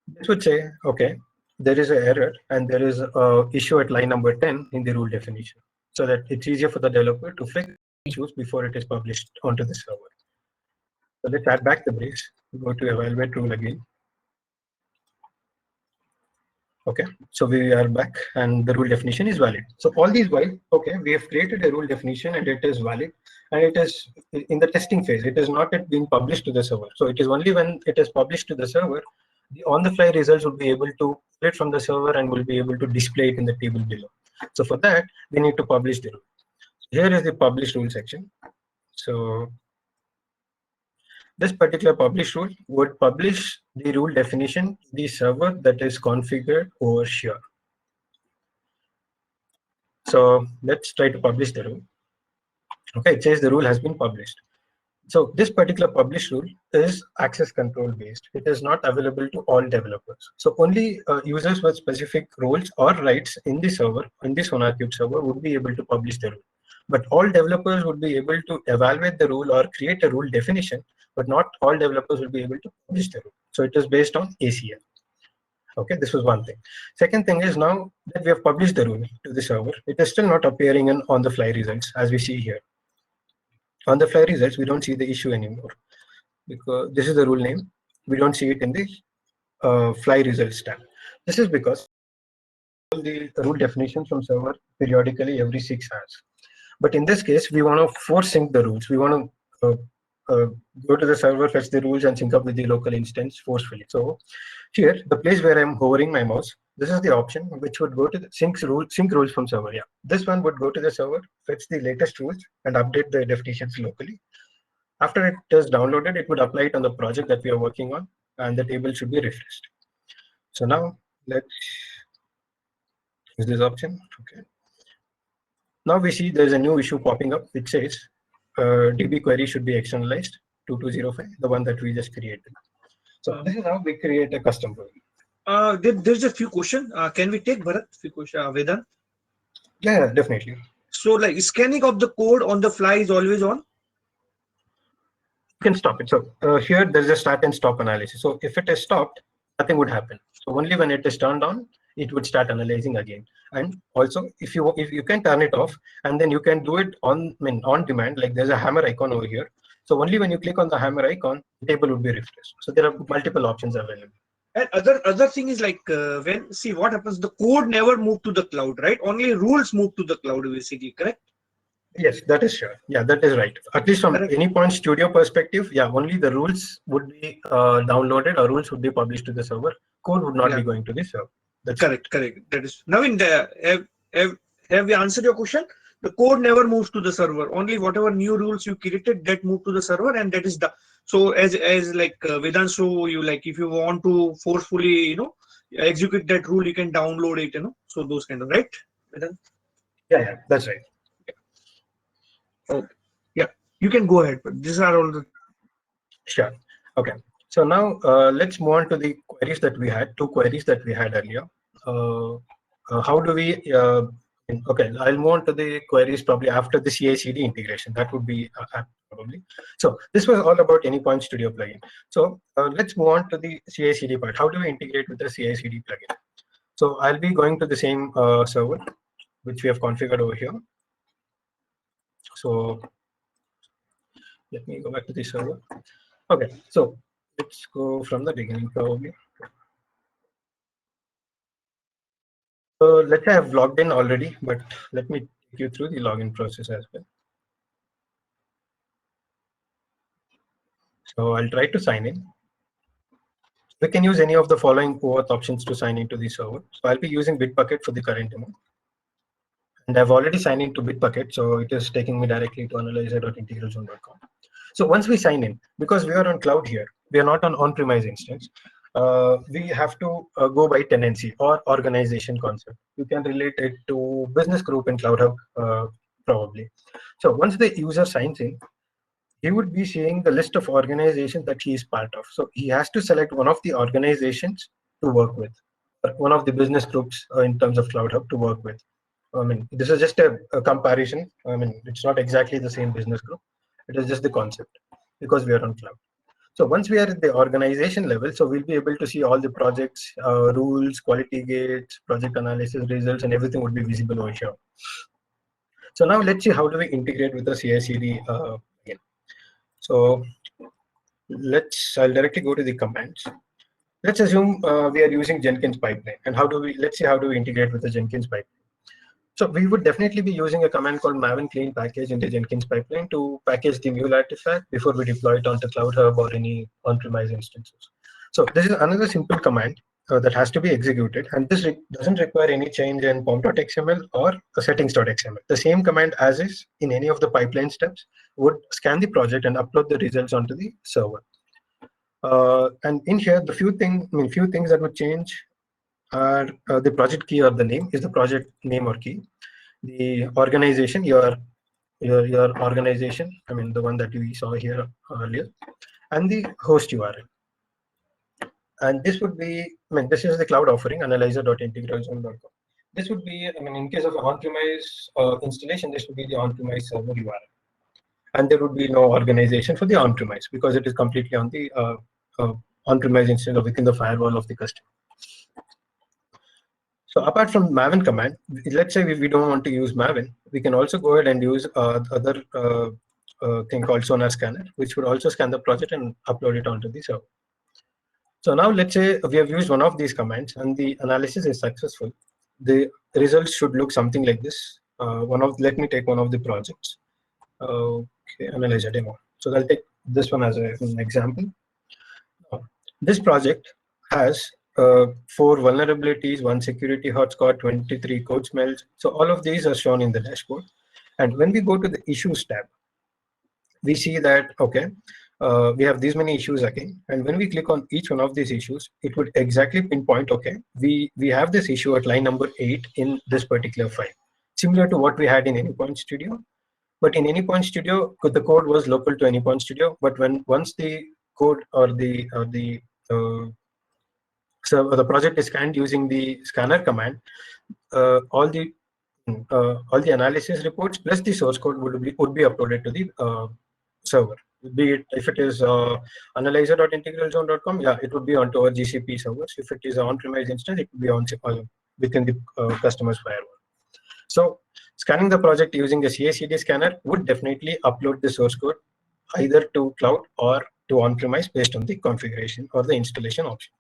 This would say, okay, there is an error and there is an issue at line number 10 in the rule definition, so that it's easier for the developer to fix issues before it is published onto the server. So let's add back the brace, go to evaluate rule again. Okay, so we are back and the rule definition is valid. So all these while, okay, we have created a rule definition and it is valid and it is in the testing phase. It is not yet being published to the server. So it is only when it is published to the server, the on-the-fly results will be able to get from the server and will be able to display it in the table below. So for that, we need to publish the rule. Here is the publish rule section. So this particular publish rule would publish the rule definition to the server that is configured over here. So let's try to publish the rule. Okay, it says the rule has been published. So this particular publish rule is access control based. It is not available to all developers. So only users with specific roles or rights in the server, in the SonarCube server, would be able to publish the rule. But all developers would be able to evaluate the rule or create a rule definition, but not all developers will be able to publish the rule. So it is based on ACL. Okay, this was one thing. Second thing is, now that we have published the rule to the server, it is still not appearing in on-the-fly results as we see here. On the fly results, we don't see the issue anymore because this is the rule name. We don't see it in the fly results tab. This is because the rule definitions from server periodically every 6 hours. But in this case, we want to force sync the rules. We want to go to the server, fetch the rules, and sync up with the local instance forcefully. So here, the place where I'm hovering my mouse, this is the option which would go to the sync rules from server. Yeah, this one would go to the server, fetch the latest rules, and update the definitions locally. After it is downloaded, it would apply it on the project that we are working on, and the table should be refreshed. So now let's use this option. Okay. Now we see there's a new issue popping up which says DB query should be externalized 2205, the one that we just created. So this is how we create a custom query. There's a few questions. Can we take Bharat? Few questions, Vedant? Yeah, definitely. So like scanning of the code on the fly is always on? You can stop it. So here there's a start and stop analysis. So if it is stopped, nothing would happen. So only when it is turned on, it would start analyzing again. And also, if you can turn it off, and then you can do it on demand. Like there's a hammer icon over here. So only when you click on the hammer icon, the table will be refreshed. So there are multiple options available. And other thing is like when see what happens, the code never moved to the cloud, right? Only rules move to the cloud, basically, correct? Yes, that is sure. Yeah, that is right. At least from any point studio perspective, yeah, only the rules would be downloaded or rules would be published to the server. Code would not be going to the server. That's correct. That is. Now in the have we answered your question? The code never moves to the server. Only whatever new rules you created that move to the server, and that is the. So as like Vedant show you, like if you want to forcefully execute that rule, you can download it. So those kind of, right, Vedant? Yeah, that's right. Okay. Yeah. You can go ahead, but these are all the. Sure. Okay. So now let's move on to the queries that we had, two queries that we had earlier. How do we, okay, I'll move on to the queries probably after the CI/CD integration. That would be probably. So this was all about Anypoint Studio plugin. So let's move on to the CI/CD part. How do we integrate with the CI/CD plugin? So I'll be going to the same server, which we have configured over here. So let me go back to the server. Okay, so let's go from the beginning probably. So let's say I've logged in already, but let me take you through the login process as well. So I'll try to sign in. We can use any of the following OAuth options to sign into the server. So I'll be using Bitbucket for the current demo. And I've already signed into Bitbucket, so it is taking me directly to analyzer.integralzone.com. So once we sign in, because we are on cloud here, we are not on on-premise instance, we have to go by tenancy or organization concept. You can relate it to business group in Cloud Hub, probably. So once the user signs in, he would be seeing the list of organizations that he is part of. So he has to select one of the organizations to work with, or one of the business groups in terms of Cloud Hub to work with. I mean, this is just a comparison. I mean, it's not exactly the same business group. It is just the concept because we are on cloud. So once we are at the organization level, so we'll be able to see all the projects, rules, quality gates, project analysis results, and everything would be visible over here. So now let's see how do we integrate with the CI/CD again. So I'll directly go to the commands. Let's assume we are using Jenkins pipeline, and let's see how do we integrate with the Jenkins pipeline. So we would definitely be using a command called maven clean package in the Jenkins pipeline to package the mule artifact before we deploy it onto Cloud Hub or any on-premise instances. So this is another simple command that has to be executed, and this doesn't require any change in pom.xml or settings.xml. The same command as is in any of the pipeline steps would scan the project and upload the results onto the server. And in here, the few things that would change are the project key or the name is the project name or key. The organization, your organization, I mean the one that we saw here earlier, and the host URL. And this would be, I mean, this is the cloud offering, analyzer.integralzone.com. This would be, I mean, in case of on-premise installation, this would be the on-premise server URL. And there would be no organization for the on-premise because it is completely on the on-premise instance or within the firewall of the customer. So apart from maven command, let's say if we don't want to use maven, we can also go ahead and use other thing called Sonar Scanner, which would also scan the project and upload it onto the server. So now let's say we have used one of these commands and the analysis is successful. The results should look something like this. Let me take one of the projects. Okay, analyzer demo. So I'll take this one as an example. This project has 4 vulnerabilities, 1 security hotspot, 23 code smells. So all of these are shown in the dashboard. And when we go to the issues tab, we see that, okay, we have these many issues again. And when we click on each one of these issues, it would exactly pinpoint, okay, we have this issue at line number 8 in this particular file, similar to what we had in Anypoint Studio. But in Anypoint Studio, the code was local to Anypoint Studio. But once the code or so the project is scanned using the scanner command, all the analysis reports plus the source code would be uploaded to the server. Be it if it is analyzer.integralzone.com, yeah, it would be onto our GCP servers. If it is an on-premise instance, it would be on within the customer's firewall. So scanning the project using a CI/CD scanner would definitely upload the source code either to cloud or to on-premise based on the configuration or the installation option.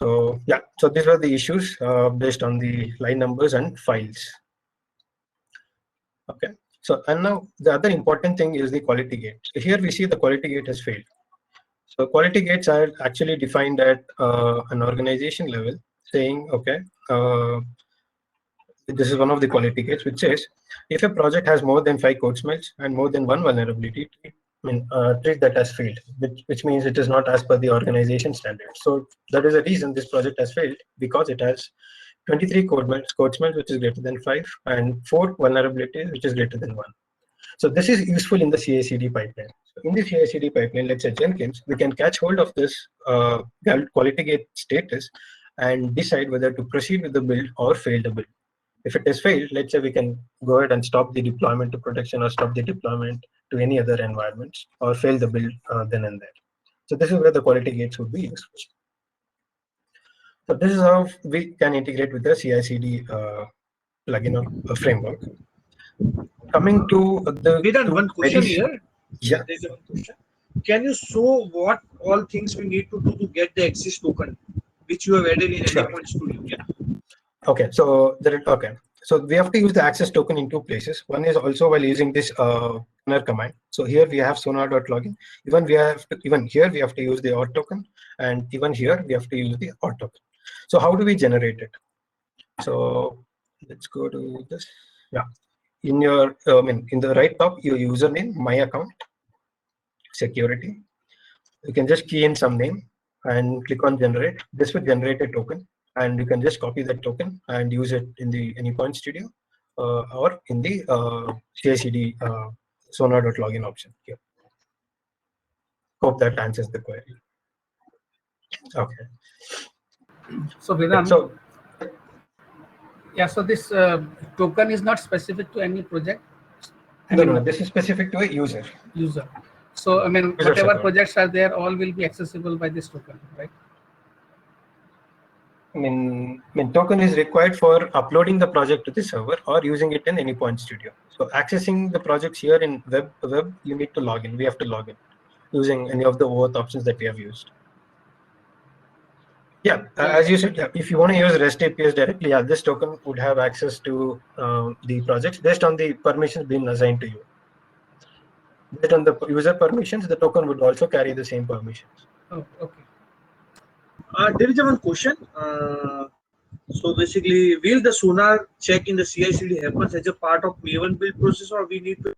So yeah, so these were the issues based on the line numbers and files. Okay, so and now the other important thing is the quality gate. So here we see the quality gate has failed. So quality gates are actually defined at an organization level, saying, okay, this is one of the quality gates which says if a project has more than 5 code smells and more than 1 vulnerability, treat that as failed, which means it is not as per the organization standard. So that is the reason this project has failed, because it has 23 code smells which is greater than 5 and 4 vulnerabilities which is greater than 1. So this is useful in the CI/CD pipeline. So in the CI/CD pipeline, let's say Jenkins, we can catch hold of this quality gate status and decide whether to proceed with the build or fail the build. If it is failed, let's say we can go ahead and stop the deployment to production or stop the deployment to any other environments or fail the build then and there. So this is where the quality gates would be useful. So this is how we can integrate with the CI/CD plugin or framework. Coming to the We done one question here. Yeah. There's one question. Can you show what all things we need to do to get the access token, which you have added in Sure. Endpoint Studio? Yeah. Okay, so so we have to use the access token in two places. One is also while using this Sonar command. So here we have sonar.login. Even here we have to use the auth token, and even here we have to use the auth token. So how do we generate it? So let's go to this. Yeah, in your in the right top, your username, my account, security. You can just key in some name and click on generate. This will generate a token, and you can just copy that token and use it in the Anypoint Studio or in the CI/CD sonar.login option here. Hope that answers the query. Okay. So Vedant, So yeah, so this token is not specific to any project. no, this is specific to a user. So I mean, User's whatever account. projects are there, all will be accessible by this token, right? I mean, token is required for uploading the project to the server or using it in Anypoint Studio. So accessing the projects here in web, you need to log in. We have to log in using any of the OAuth options that we have used. Yeah, as you said, yeah, if you want to use REST APIs directly, yeah, this token would have access to the projects based on the permissions being assigned to you. Based on the user permissions, the token would also carry the same permissions. Oh, okay. There is one question. So basically, will the Sonar check in the CI/CD happens as a part of Maven build process, or we need to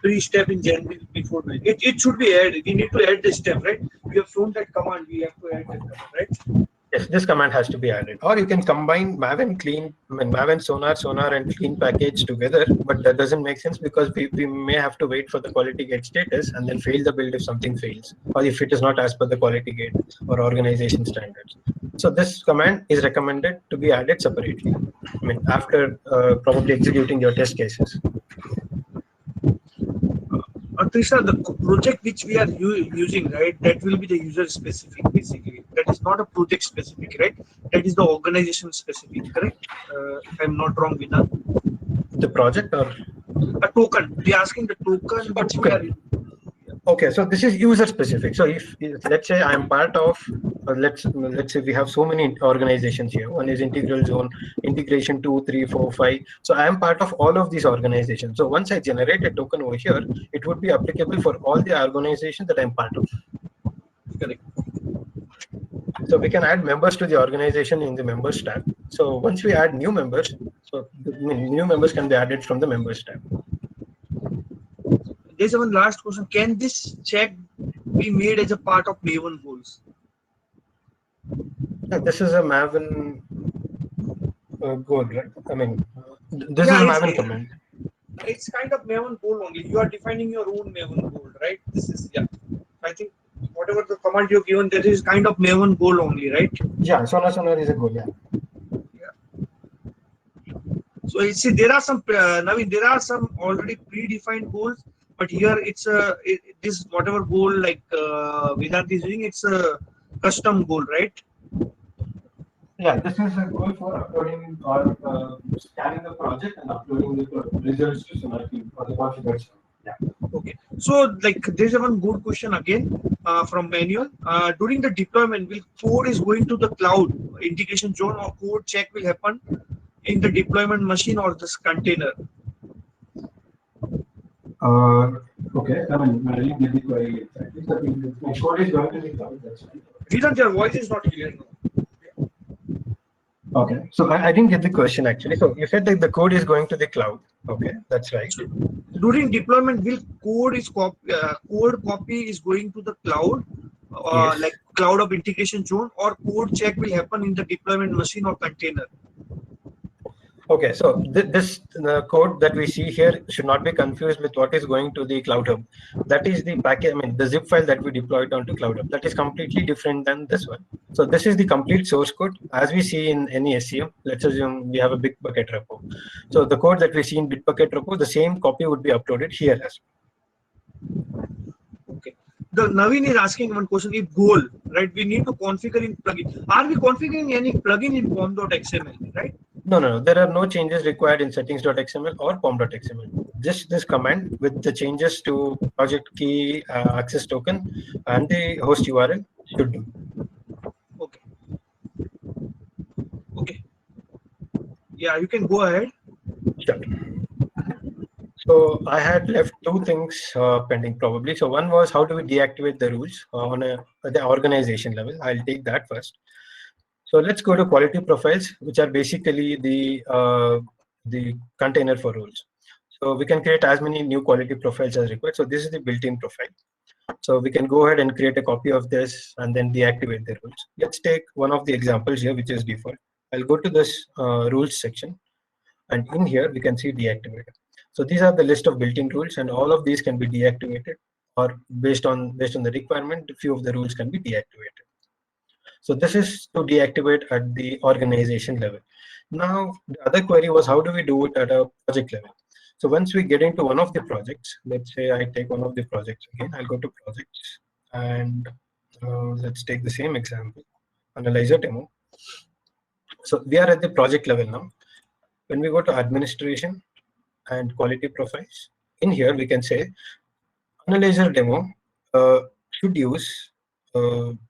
pre-step in Gen build before build? It should be added. We need to add this step, right? We have shown that command. We have to add that command, right? Yes, this command has to be added. Or you can combine Maven clean, Maven Sonar and clean package together, but that doesn't make sense because we may have to wait for the quality gate status and then fail the build if something fails, or if it is not as per the quality gate or organization standards. So this command is recommended to be added separately. I mean, after probably executing your test cases. Trisha, the project which we are using, right, that will be the user specific, basically. That is not a project specific, right? That is the organization specific, correct? If I'm not wrong with that. The project or? A token. They are asking the token which we are using. Okay, so this is user specific. So if let's say I am part of, let's say we have so many organizations here. One is Integral Zone, Integration 2, 3, 4, 5. So I am part of all of these organizations. So once I generate a token over here, it would be applicable for all the organizations that I'm part of. Correct. So we can add members to the organization in the members tab. So once we add new members, so new members can be added from the members tab. There's one last question. Can this check be made as a part of Maven goals? Yeah, this is a Maven goal, right? I mean, this Yeah, is a Maven command. It's kind of Maven goal only. You are defining your own Maven goal, right? This is, yeah. I think whatever the command you've given, that is kind of Maven goal only, right? Yeah, Sonar is a goal, yeah. So you see, there are some Naveen, there are some already predefined goals, but here it's this whatever goal like Vedant is doing, it's a custom goal, right? Yeah, this is a goal for uploading or scanning the project and uploading the results to Sonar or the configuration. Yeah. Okay. So like there's one good question again from manual. During the deployment, will code is going to the cloud integration zone or code check will happen in the deployment machine or this container? Okay, I mean, I didn't get the query exactly. So the code is going to the cloud, that's right. Vedant, your voice is not clear now. Okay, so I didn't get the question actually. So you said that the code is going to the cloud. Okay, that's right. So during deployment, will code copy is going to the cloud, Yes. like cloud of integration zone, or code check will happen in the deployment machine or container? Okay, so this code that we see here should not be confused with what is going to the Cloud Hub. That is the package, I mean, the zip file that we deployed onto Cloud Hub. That is completely different than this one. So this is the complete source code. As we see in any SCM, let's assume we have a Bitbucket repo. So the code that we see in Bitbucket repo, the same copy would be uploaded here as well. Okay. The Naveen is asking one question: if goal, right? We need to configure in plugin. Are we configuring any plugin in pom.xml, right? No. There are no changes required in settings.xml or pom.xml. Just this command with the changes to project key, access token, and the host URL should do. Okay. Okay. Yeah, you can go ahead. Sure. So I had left two things pending probably. So one was how do we deactivate the rules on the organization level. I'll take that first. So let's go to quality profiles, which are basically the container for rules. So we can create as many new quality profiles as required. So this is the built-in profile. So we can go ahead and create a copy of this and then deactivate the rules. Let's take one of the examples here, which is default. I'll go to this rules section, and in here we can see deactivate. So these are the list of built-in rules, and all of these can be deactivated, or based on the requirement, a few of the rules can be deactivated. So this is to deactivate at the organization level. Now, the other query was how do we do it at a project level? So once we get into one of the projects, let's say I take one of the projects again, I'll go to projects, and let's take the same example, analyzer demo. So we are at the project level now. When we go to administration and quality profiles, in here we can say analyzer demo should use,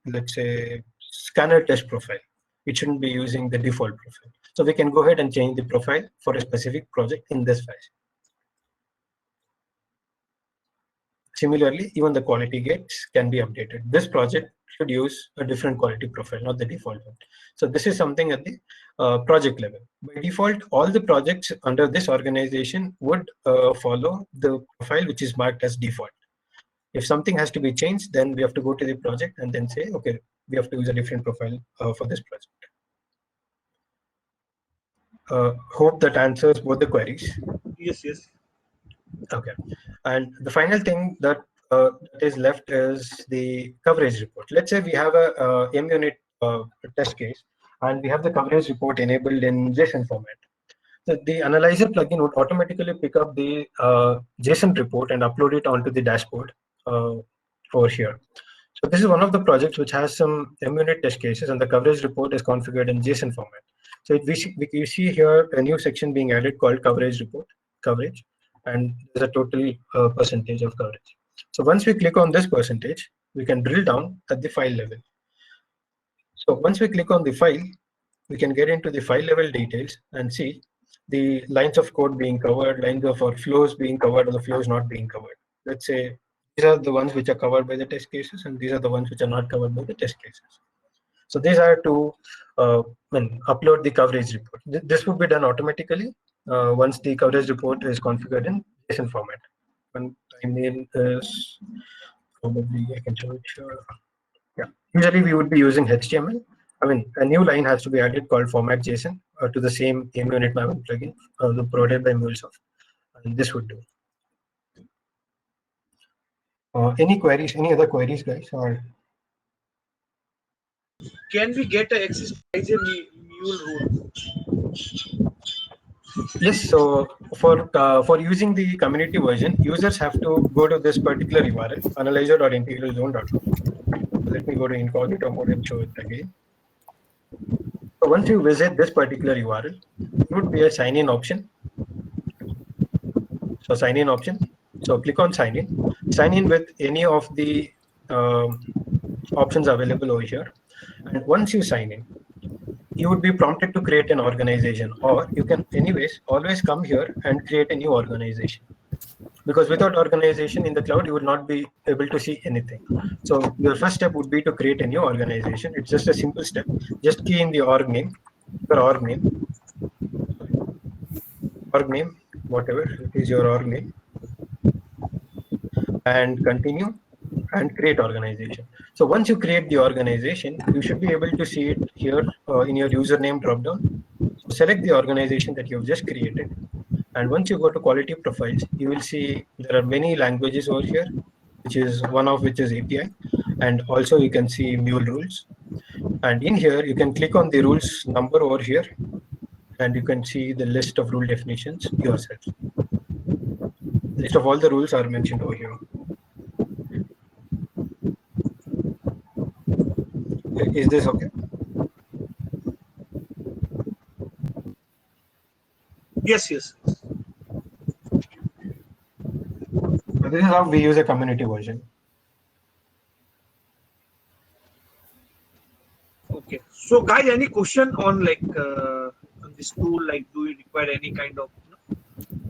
let's say, scanner test profile. It shouldn't be using the default profile. So we can go ahead and change the profile for a specific project in this fashion. Similarly, even the quality gates can be updated. This project should use a different quality profile, not the default one. So this is something at the project level. By default, all the projects under this organization would follow the profile which is marked as default. If something has to be changed, then we have to go to the project and then say, okay, we have to use a different profile for this project. Hope that answers both the queries. Yes, yes. Okay. And the final thing that is left is the coverage report. Let's say we have a MUnit test case, and we have the coverage report enabled in JSON format. So the analyzer plugin would automatically pick up the JSON report and upload it onto the dashboard over here. So this is one of the projects which has some MUnit test cases, and the coverage report is configured in JSON format. So we see here a new section being added called coverage report, coverage, and there's a total percentage of coverage. So once we click on this percentage, we can drill down at the file level. So once we click on the file, we can get into the file level details and see the lines of code being covered, lines of or flows being covered, or the flows not being covered. Let's say these are the ones which are covered by the test cases, and these are the ones which are not covered by the test cases. So these are to upload the coverage report. This would be done automatically once the coverage report is configured in JSON format. And I mean is probably I can show it here. Yeah, usually we would be using HTML. I mean, a new line has to be added called format JSON to the same MUnit mapping plugin provided by MuleSoft, and this would do. Any queries? Any other queries, guys? Or Can we get a access to mule rule? yes. So for using the community version, users have to go to this particular URL, analyzer.integralzone.com. Let me go to incognito mode and show it again. So once you visit this particular URL, there would be a sign-in option. So sign-in option. So click on sign-in. Sign in with any of the options available over here. And once you sign in, you would be prompted to create an organization, or you can anyways always come here and create a new organization. Because without organization in the cloud, you will not be able to see anything. So your first step would be to create a new organization. It's just a simple step. Just key in the org name, whatever it is your org name, and continue and create organization. So once you create the organization, you should be able to see it here in your username dropdown. Select the organization that you've just created. And once you go to quality profiles, you will see there are many languages over here, one of which is API. And also you can see Mule rules. And in here, you can click on the rules number over here, and you can see the list of rule definitions yourself. List of all the rules are mentioned over here. Is this okay? Yes, yes. So this is how we use a community version. Okay. So, guys, any question on on this tool? Like, do we require any kind of?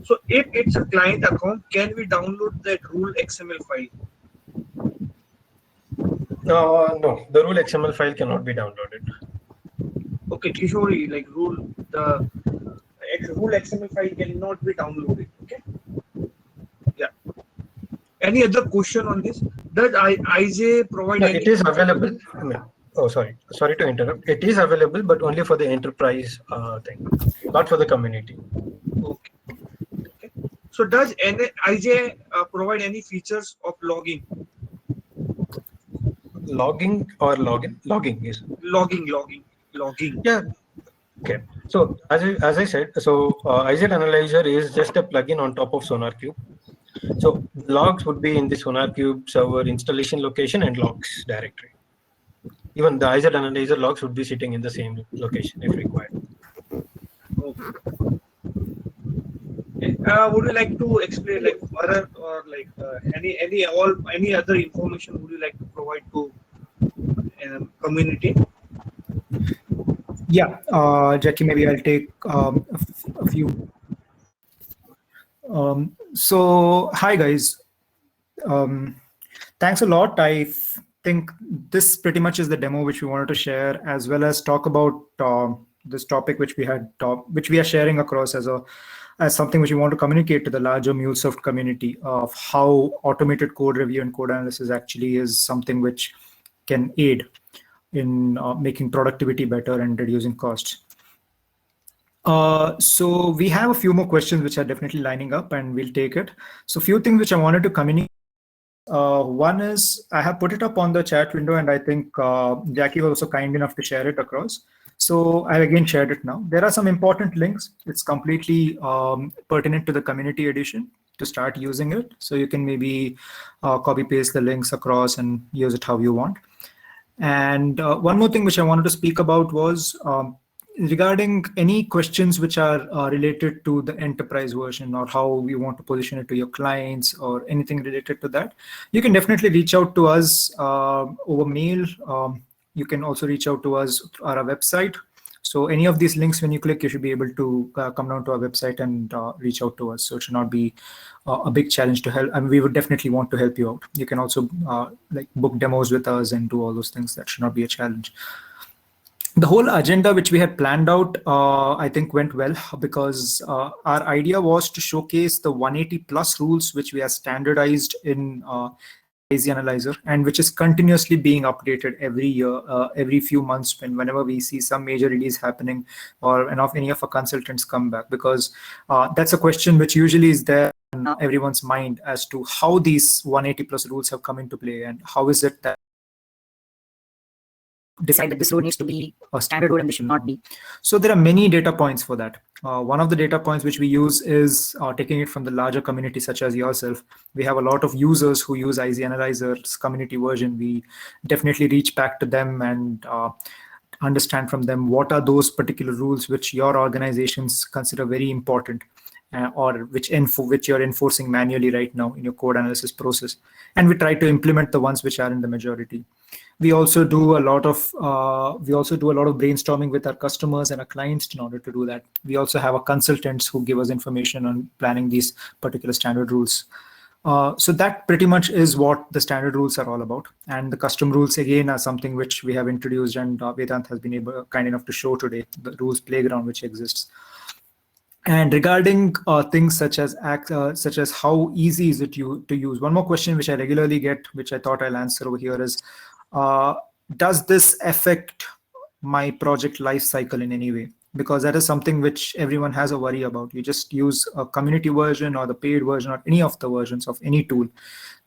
So, if it's a client account, can we download that rule XML file? No, the rule XML file cannot be downloaded. Okay, Kishori, like rule XML file cannot be downloaded. Okay. Yeah. Any other question on this? Does IJ provide? No, any? it is available. Oh, sorry to interrupt. It is available, but only for the enterprise thing, not for the community. Okay. Okay. So does IJ provide any features of logging? Logging or login? Logging is. Logging. Yeah. Okay. So as I said, so IZ Analyzer is just a plugin on top of SonarQube. So logs would be in the SonarQube server installation location and logs directory. Even the IZ Analyzer logs would be sitting in the same location if required. Okay. Would you like to explain like further or like any other information would you like to provide to community? Yeah, Jackie, maybe I'll take a few. So, hi guys. Thanks a lot. I think this pretty much is the demo which we wanted to share, as well as talk about this topic which we are sharing across as something which we want to communicate to the larger MuleSoft community of how automated code review and code analysis actually is something which can aid in making productivity better and reducing costs. So we have a few more questions which are definitely lining up, and we'll take it. So a few things which I wanted to communicate. One is I have put it up on the chat window, and I think Jackie was also kind enough to share it across. So I again shared it now. There are some important links. It's completely pertinent to the community edition to start using it. So you can maybe copy paste the links across and use it how you want. And one more thing which I wanted to speak about was regarding any questions which are related to the enterprise version or how we want to position it to your clients or anything related to that. You can definitely reach out to us over mail. You can also reach out to us on our website. So any of these links, when you click, you should be able to come down to our website and reach out to us. So it should not be a big challenge to help. I mean, we would definitely want to help you out. You can also like book demos with us and do all those things. That should not be a challenge. The whole agenda which we had planned out, I think went well because our idea was to showcase the 180 plus rules which we have standardized in IZ Analyzer and which is continuously being updated every year, every few months whenever we see some major release happening or any of our consultants come back, because that's a question which usually is there in everyone's mind as to how these 180 plus rules have come into play and how is it that decide that this rule needs to be a standard rule and this should not be. So there are many data points for that. One of the data points which we use is taking it from the larger community such as yourself. We have a lot of users who use IZ Analyzer's community version. We definitely reach back to them and understand from them what are those particular rules which your organizations consider very important or which you're enforcing manually right now in your code analysis process. And we try to implement the ones which are in the majority. We also do a lot of brainstorming with our customers and our clients in order to do that. We also have our consultants who give us information on planning these particular standard rules. So that pretty much is what the standard rules are all about. And the custom rules again are something which we have introduced, and Vedant has been kind enough to show today the rules playground which exists. And regarding things such as how easy is it to use, one more question which I regularly get, which I thought I'll answer over here is, does this affect my project life cycle in any way? because that is something which everyone has a worry about. You just use a community version or the paid version or any of the versions of any tool.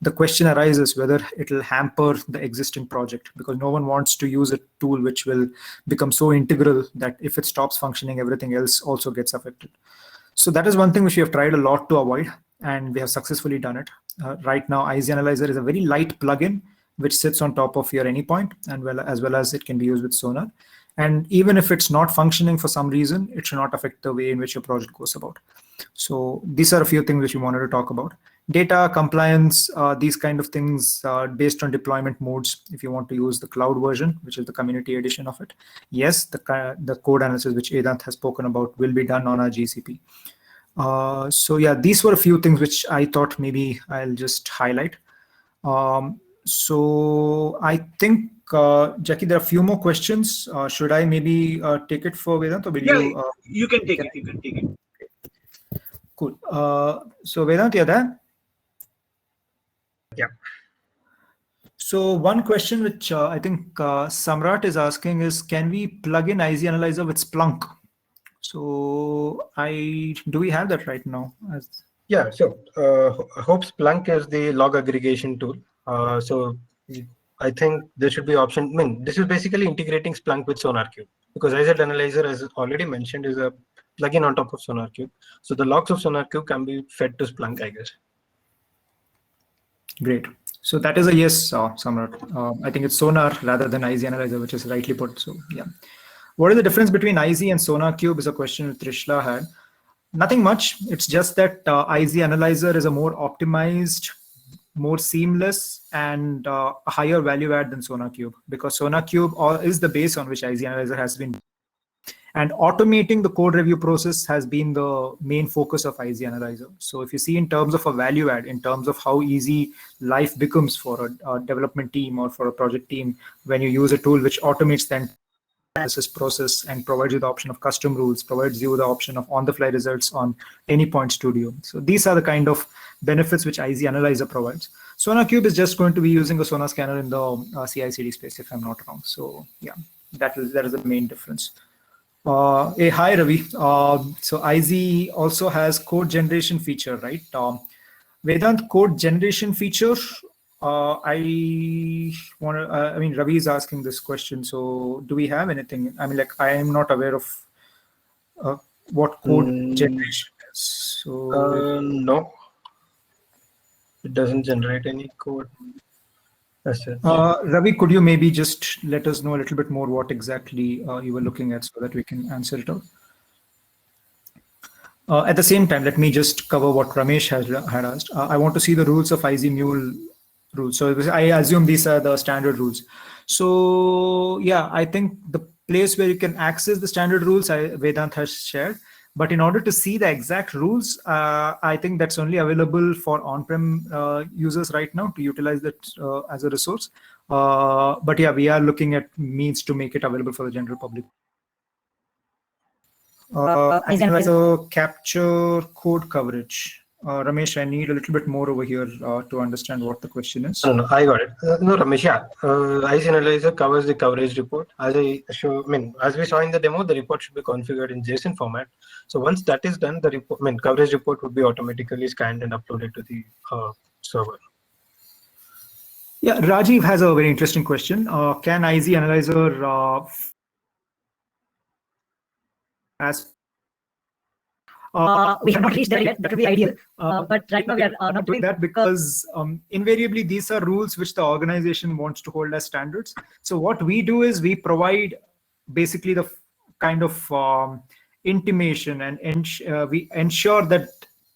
The question arises whether it will hamper the existing project, because no one wants to use a tool which will become so integral that if it stops functioning, everything else also gets affected. So that is one thing which we have tried a lot to avoid, and we have successfully done it. Right now, IZ Analyzer is a very light plugin which sits on top of your Anypoint, and as well as it can be used with Sonar. And even if it's not functioning for some reason, it should not affect the way in which your project goes about. So these are a few things which we wanted to talk about. Data compliance, these kind of things based on deployment modes. If you want to use the cloud version, which is the community edition of it, yes, the code analysis which Vedant has spoken about will be done on our GCP. So yeah, these were a few things which I thought maybe I'll just highlight. So I think, Jackie, there are a few more questions. Should I maybe take it for Vedant, or will you? You can take it. You can take it. Cool. So Vedant, you're there? Yeah. So one question which I think Samrat is asking is, can we plug in IZ Analyzer with Splunk? So do we have that right now? Yeah, so I hope Splunk is the log aggregation tool. So I think there should be option. I mean, this is basically integrating Splunk with SonarQube, because IZ Analyzer, as already mentioned, is a plugin on top of SonarQube. So the logs of SonarQube can be fed to Splunk, I guess. Great. So that is a yes, Samrat. I think it's Sonar rather than IZ Analyzer, which is rightly put. So yeah. What is the difference between IZ and SonarQube is a question that Trishla had. Nothing much. It's just that IZ Analyzer is a more optimized, more seamless, and a higher value add than SonarQube, because SonarQube is the base on which IZ Analyzer has been. And automating the code review process has been the main focus of IZ Analyzer. So if you see in terms of a value add, in terms of how easy life becomes for a development team or for a project team, when you use a tool which automates the analysis process and provides you the option of custom rules, provides you the option of on-the-fly results on Anypoint Studio. So these are the kind of benefits which IZ Analyzer provides. SonarQube is just going to be using a Sonar Scanner in the CI/CD space, if I'm not wrong. So yeah, that is the main difference. Hi Ravi. So IZ also has code generation feature, right? Vedant, code generation feature. I mean, Ravi is asking this question. So do we have anything? I mean, like, I am not aware of what code generation is. So no, it doesn't generate any code. Ravi, could you maybe just let us know a little bit more what exactly you were looking at so that we can answer it out? At the same time, let me just cover what Ramesh had asked. I want to see the rules of IZ Mule rules. So I assume these are the standard rules. So yeah, I think the place where you can access the standard rules, Vedant has shared. But in order to see the exact rules, I think that's only available for on-prem users right now to utilize that as a resource. But yeah, we are looking at means to make it available for the general public. So capture code coverage. Ramesh, I need a little bit more over here to understand what the question is. No, I got it. No, Ramesh, yeah. IZ Analyzer covers the coverage report. As we saw in the demo, the report should be configured in JSON format. So once that is done, the report, coverage report would be automatically scanned and uploaded to the server. Yeah, Rajiv has a very interesting question. Can IZ Analyzer we have not reached there yet. That would be ideal. But right now we are not doing that because invariably these are rules which the organization wants to hold as standards. So what we do is we provide basically the kind of intimation and we ensure that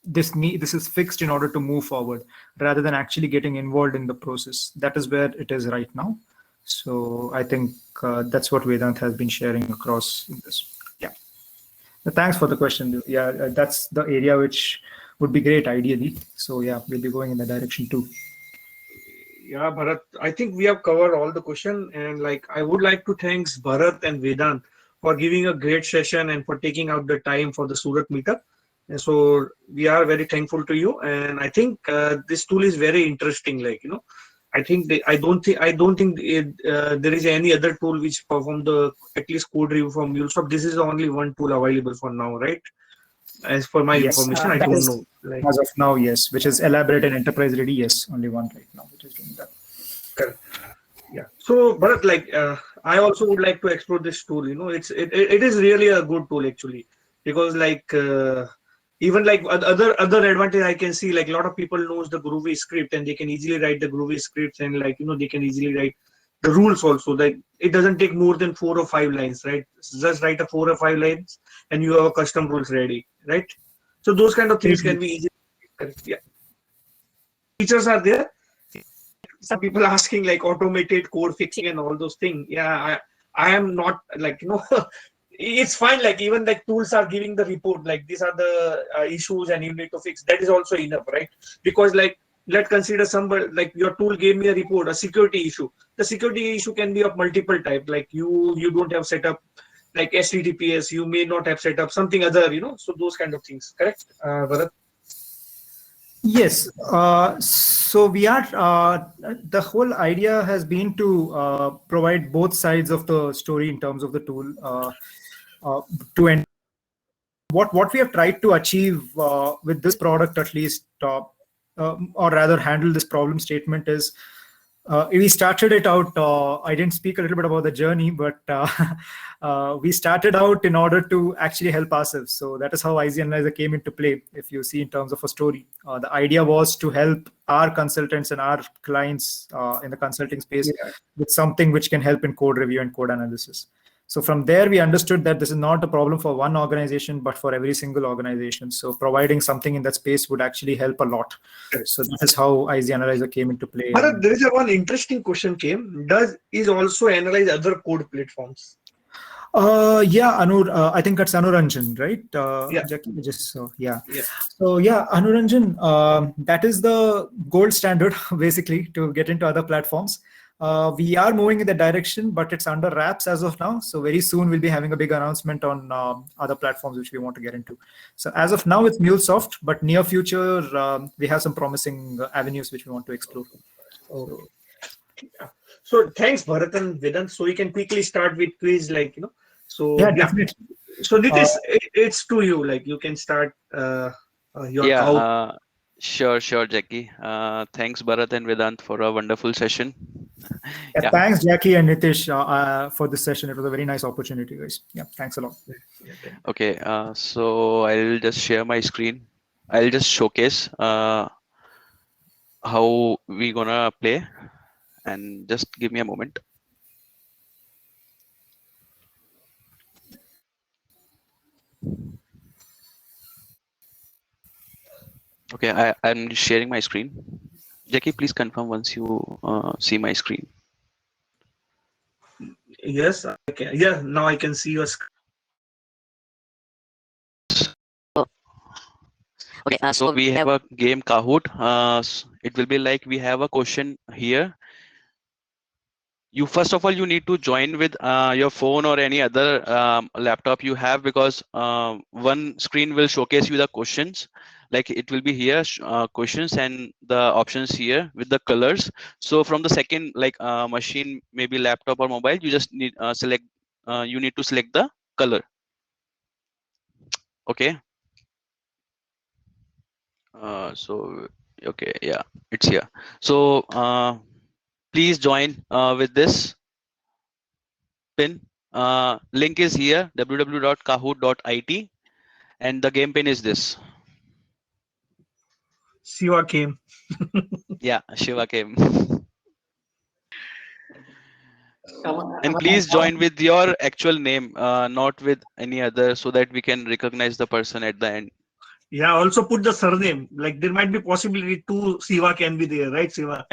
this is fixed in order to move forward rather than actually getting involved in the process. That is where it is right now. So I think that's what Vedant has been sharing across in this. Thanks for the question. Yeah, that's the area which would be great ideally. So yeah, we'll be going in that direction too. Yeah, Bharat, I think we have covered all the question, and like I would like to thank Bharat and Vedant for giving a great session and for taking out the time for the Surat meetup. And so we are very thankful to you. And I think this tool is very interesting. Like, I think I don't think there is any other tool which perform the at least code review from MuleSoft. This is the only one tool available for now, right? As per my Yes, information, I that don't is, know. Like, as of now, yes, which is elaborate and enterprise ready. Yes, only one right now which is doing that. correct. Yeah. So, but like, I also would like to explore this tool. It is really a good tool actually, because like even like other advantage I can see, like a lot of people knows the Groovy script and they can easily write the Groovy scripts, and like they can easily write the rules also. Like it doesn't take more than 4 or 5 lines, right? Just write a 4 or 5 lines and you have a custom rules ready, right? So those kind of things can be easy. Correct. Yeah. Features are there. Some people asking like automated code fixing and all those things. Yeah, I am not like it's fine. Like even like tools are giving the report like these are the issues and you need to fix. That is also enough, right? Because like let's consider somebody like your tool gave me a report, a security issue. The security issue can be of multiple type. Like you don't have set up like HTTPS. You may not have set up something other. So those kind of things. Correct, Bharat? Yes. So we are, the whole idea has been to provide both sides of the story in terms of the tool. To end, what we have tried to achieve with this product, at least, or rather handle this problem statement is, we started it out. I didn't speak a little bit about the journey, but we started out in order to actually help ourselves. So that is how IZ Analyzer came into play. If you see in terms of a story, the idea was to help our consultants and our clients in the consulting space with something which can help in code review and code analysis. So from there, we understood that this is not a problem for one organization, but for every single organization. So providing something in that space would actually help a lot. So that is how IZ Analyzer came into play. Bharat, there is one interesting question came. Is also analyze other code platforms? Yeah, Anur, I think that's Anuranjan, right? Yeah. Jackie, just so yeah. Yeah. So yeah, Anuranjan, that is the gold standard basically to get into other platforms. We are moving in that direction, but it's under wraps as of now. So very soon we'll be having a big announcement on other platforms which we want to get into. So as of now, it's MuleSoft, but near future we have some promising avenues which we want to explore. Okay. So thanks, Bharat and Vedant. So we can quickly start with quiz, like So yeah, definitely. So Nitish, it's to you. Like you can start your count. Sure, Jackie. Thanks, Bharat and Vedant, for a wonderful session. Yeah, thanks, Jackie and Nitish, for this session. It was a very nice opportunity, guys. Yeah, thanks a lot. Okay, so I'll just share my screen. I'll just showcase how we gonna play, and just give me a moment. Okay, I'm sharing my screen. Jackie, please confirm once you see my screen. Yes, I can. Yeah, now I can see your screen. Okay, so we have a game Kahoot. It will be like we have a question here. You first of all, you need to join with your phone or any other laptop you have, because one screen will showcase you the questions. Like it will be here questions and the options here with the colors. So from the second like machine, maybe laptop or mobile, you just need select. You need to select the color. Okay. So okay, yeah, it's here. So please join with this pin. Link is here, www.kahoot.it, and the game pin is this. Siva came. Yeah, Shiva came. And please join with your actual name, not with any other, so that we can recognize the person at the end. Yeah, also put the surname. Like there might be possibility two Siva can be there, right, Siva?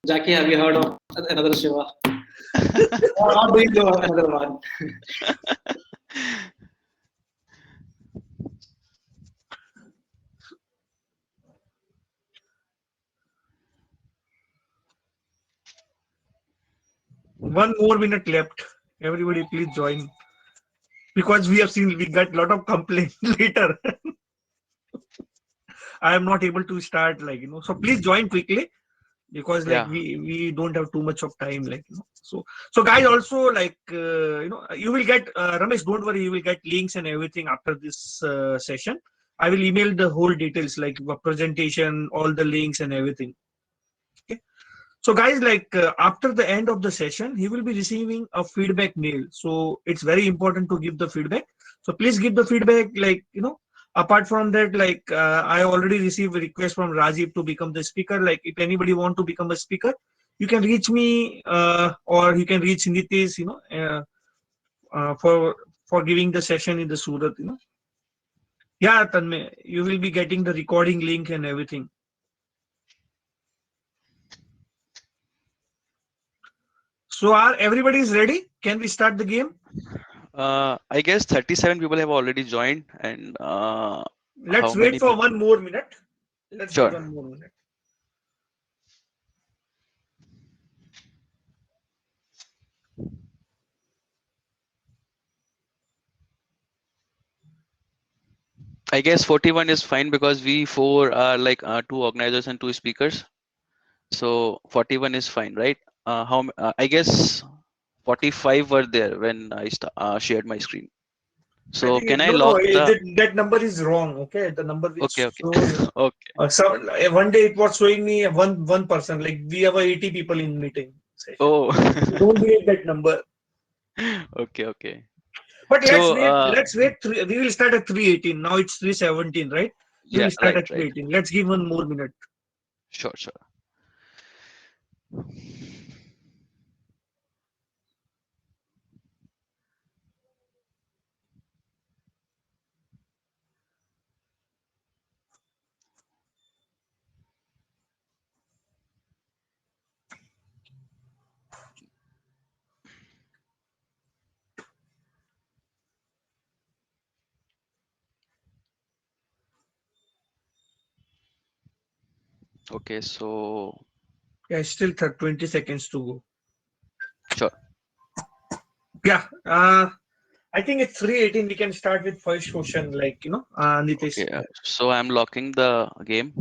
Jackie, have you heard of another Shiva? How do you know another one? One more minute left. Everybody, please join. Because we have seen we got a lot of complaints later. I am not able to start, like So please join quickly. because like Yeah. we don't have too much of time, like so guys, also like you will get Ramesh, don't worry, you will get links and everything after this session. I will email the whole details, like the presentation, all the links and everything. Okay. So guys, like after the end of the session, he will be receiving a feedback mail. So it's very important to give the feedback. So please give the feedback, like apart from that, like I already received a request from Rajiv to become the speaker. Like if anybody want to become a speaker, you can reach me or you can reach Nitish, for giving the session in the Surat. Yeah, Tanmay, you will be getting the recording link and everything. So are everybody is ready? Can we start the game? I guess 37 people have already joined, and Let's how wait many for people? 1 more minute. Let's give Sure. 1 more minute. I guess 41 is fine because we four are like two organizers and two speakers. So 41 is fine, right? I guess 45 were there when I shared my screen. I So think can I no, lock the? that number is wrong. Okay, the number Okay, which okay, shows. okay. So one day it was showing me one person. Like we have 80 people in meeting session. Oh, So don't believe that number. okay, okay. But let's So wait. Let's wait. We will start at 3:18. Now it's 3:17, right? We yeah, will start right, at right. 3:18. Let's give 1 more minute. Sure, sure. Okay, so Yeah, still 20 seconds to go. sure. Yeah. I think it's 3:18. We can start with first question. Like Nitish. Okay, so I'm locking the game.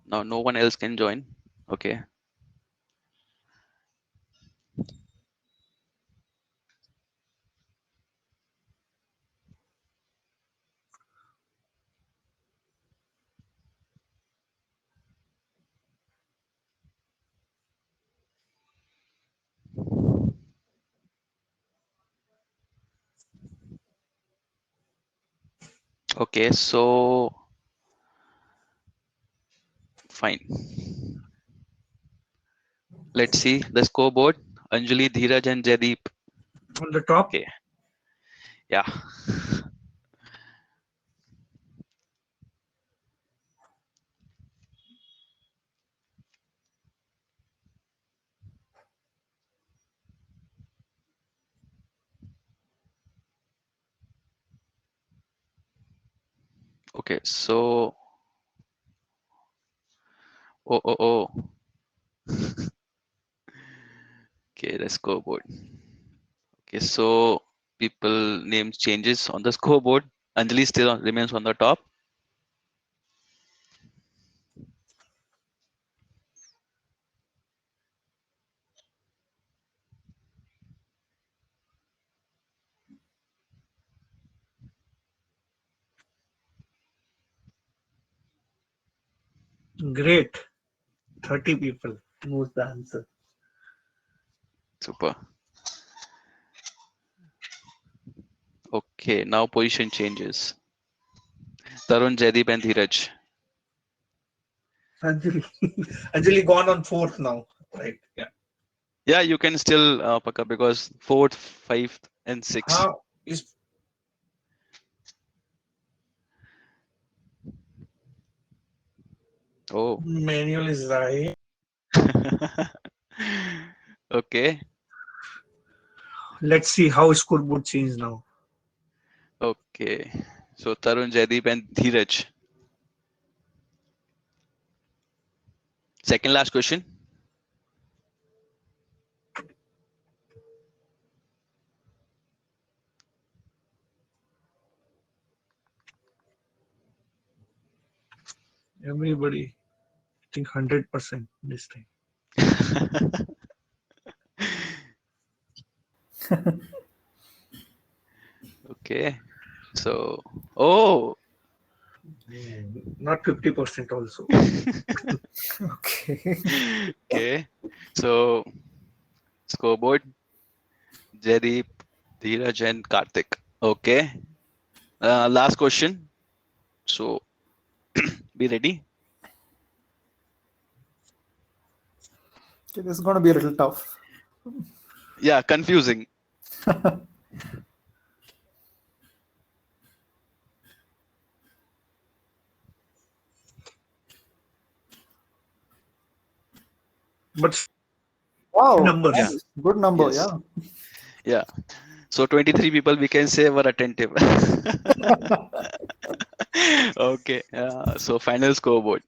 Now no one else can join. Okay. Okay, so fine. Let's see the scoreboard. Anjali, Dheeraj, and Jaideep. On the top. Okay. Yeah. Okay, so oh. Okay, the scoreboard. Okay, so people names changes on the scoreboard. Anjali still remains on the top. Great. 30 people knows the answer. Super. Okay, now position changes. Tarun, Jaideep, and Dheeraj. Anjali, Anjali gone on fourth now. Right. Yeah. Yeah, you can still pick up because fourth, fifth, and sixth. How is Oh. manual is right? Okay. Let's see how scoreboard change now. Okay. So Tarun, Jaideep, and Dheeraj. Second last question. Everybody think 100% this time. Okay. So, oh, Not 50% also. Okay. okay. So, scoreboard, Jaideep, Dheeraj, and Karthik. Okay. Last question. So, be ready. Okay, this is going to be a little tough. Yeah, confusing. But Wow, numbers. Yeah. nice. Good number. Yes. Yeah. Yeah. So 23 people we can say were attentive. Okay. So final scoreboard.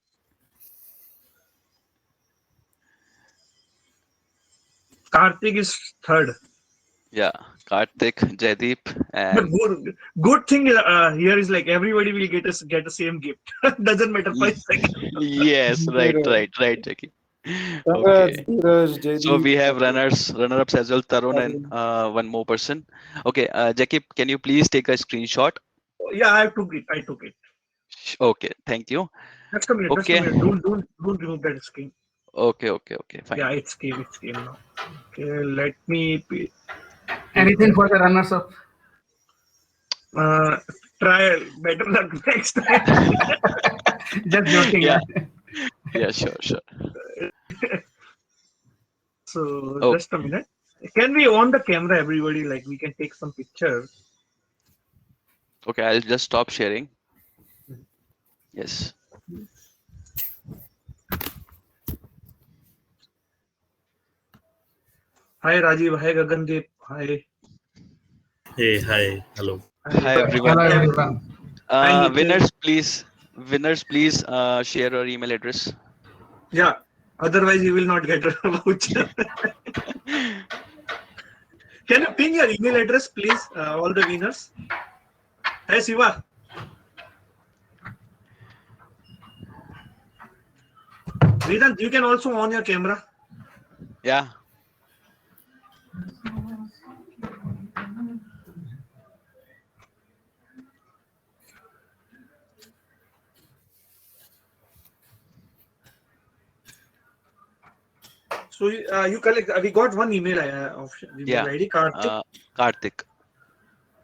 Karthik is third. Yeah. Karthik, Jaideep, But and good thing here is like everybody will get the same gift. Doesn't matter 5 seconds. yes, right, Jackie. Congrats, Okay. Dheeraj, So Jaideep. we have runner-ups as well, Tarun and one more person. Okay, Jackie, can you please take a screenshot? Yeah, I took it. I took it. Okay, thank you. Just a minute. Just a Okay, minute. Don't remove that screen. okay, fine. Yeah, it's came. It's came now. Okay, let me Anything for the runners up? uh, try better luck next time. Just joking. Yeah, yeah, sure. So Oh, just a minute. Can we on the camera, everybody? Like we can take some pictures. okay, I'll just stop sharing. Yes. Hi Rajiv. Hi Gagandeep. Hi. Hey, hi, hello. Hi everyone. Hello, everyone. Hi Nikhil. Winners, please share your email address. Yeah. Otherwise, you will not get a voucher. Can you ping your email address, please? All the winners. Hey Siva. Vedant, you can also on your camera. Yeah. So you collect. We got one email option. Email Yeah. ID. Karthik. Karthik.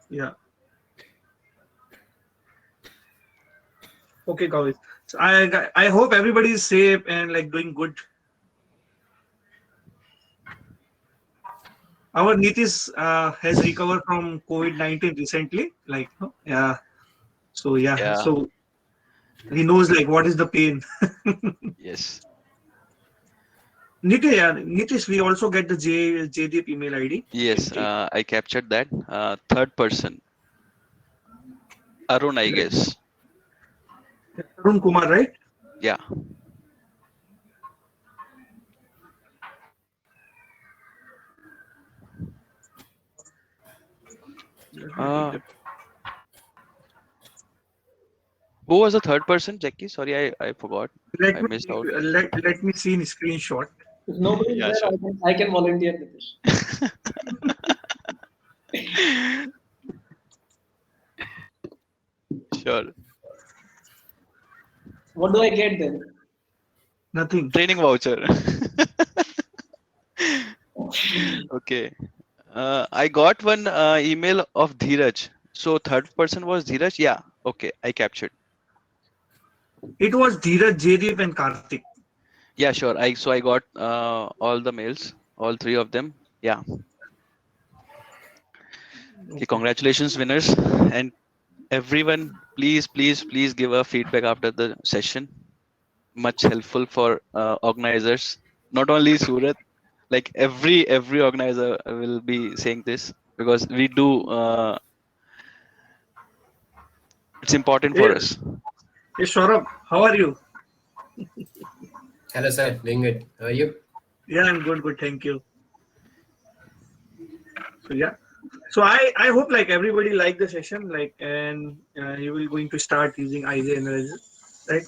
Yeah. Okay, Kavit. So I hope everybody is safe and like doing good. Our Nitish has recovered from COVID-19 recently. Like, yeah. So yeah. Yeah. So he knows like what is the pain. Yes. Nitish, we also get the JDP email ID. Yes. I captured that. Third person. Arun, I guess. Arun Kumar, right? Yeah. Who was the third person, Jackie? Sorry, I forgot. I missed out. Let me see in screenshot. If nobody is Yeah, there, sure. I can volunteer, Nitish. Sure. What do I get then? Nothing. Training voucher. Okay. I got one email of Dheeraj. So third person was Dheeraj. Yeah. Okay. I captured. It was Dheeraj, Jaydeep, and Karthik. Yeah, sure. I got all the mails, all three of them. Yeah. Okay, congratulations, winners, and everyone. Please give a feedback after the session. Much helpful for organizers. Not only Surat, like every organizer will be saying this because we do. It's important for Hey, us. hey Saurabh, how are you? Hello, sir. Doing good. How are you? Yeah, I'm good. Thank you. So yeah. So I hope like everybody liked the session, like, and you will going to start using IJ analysis, right?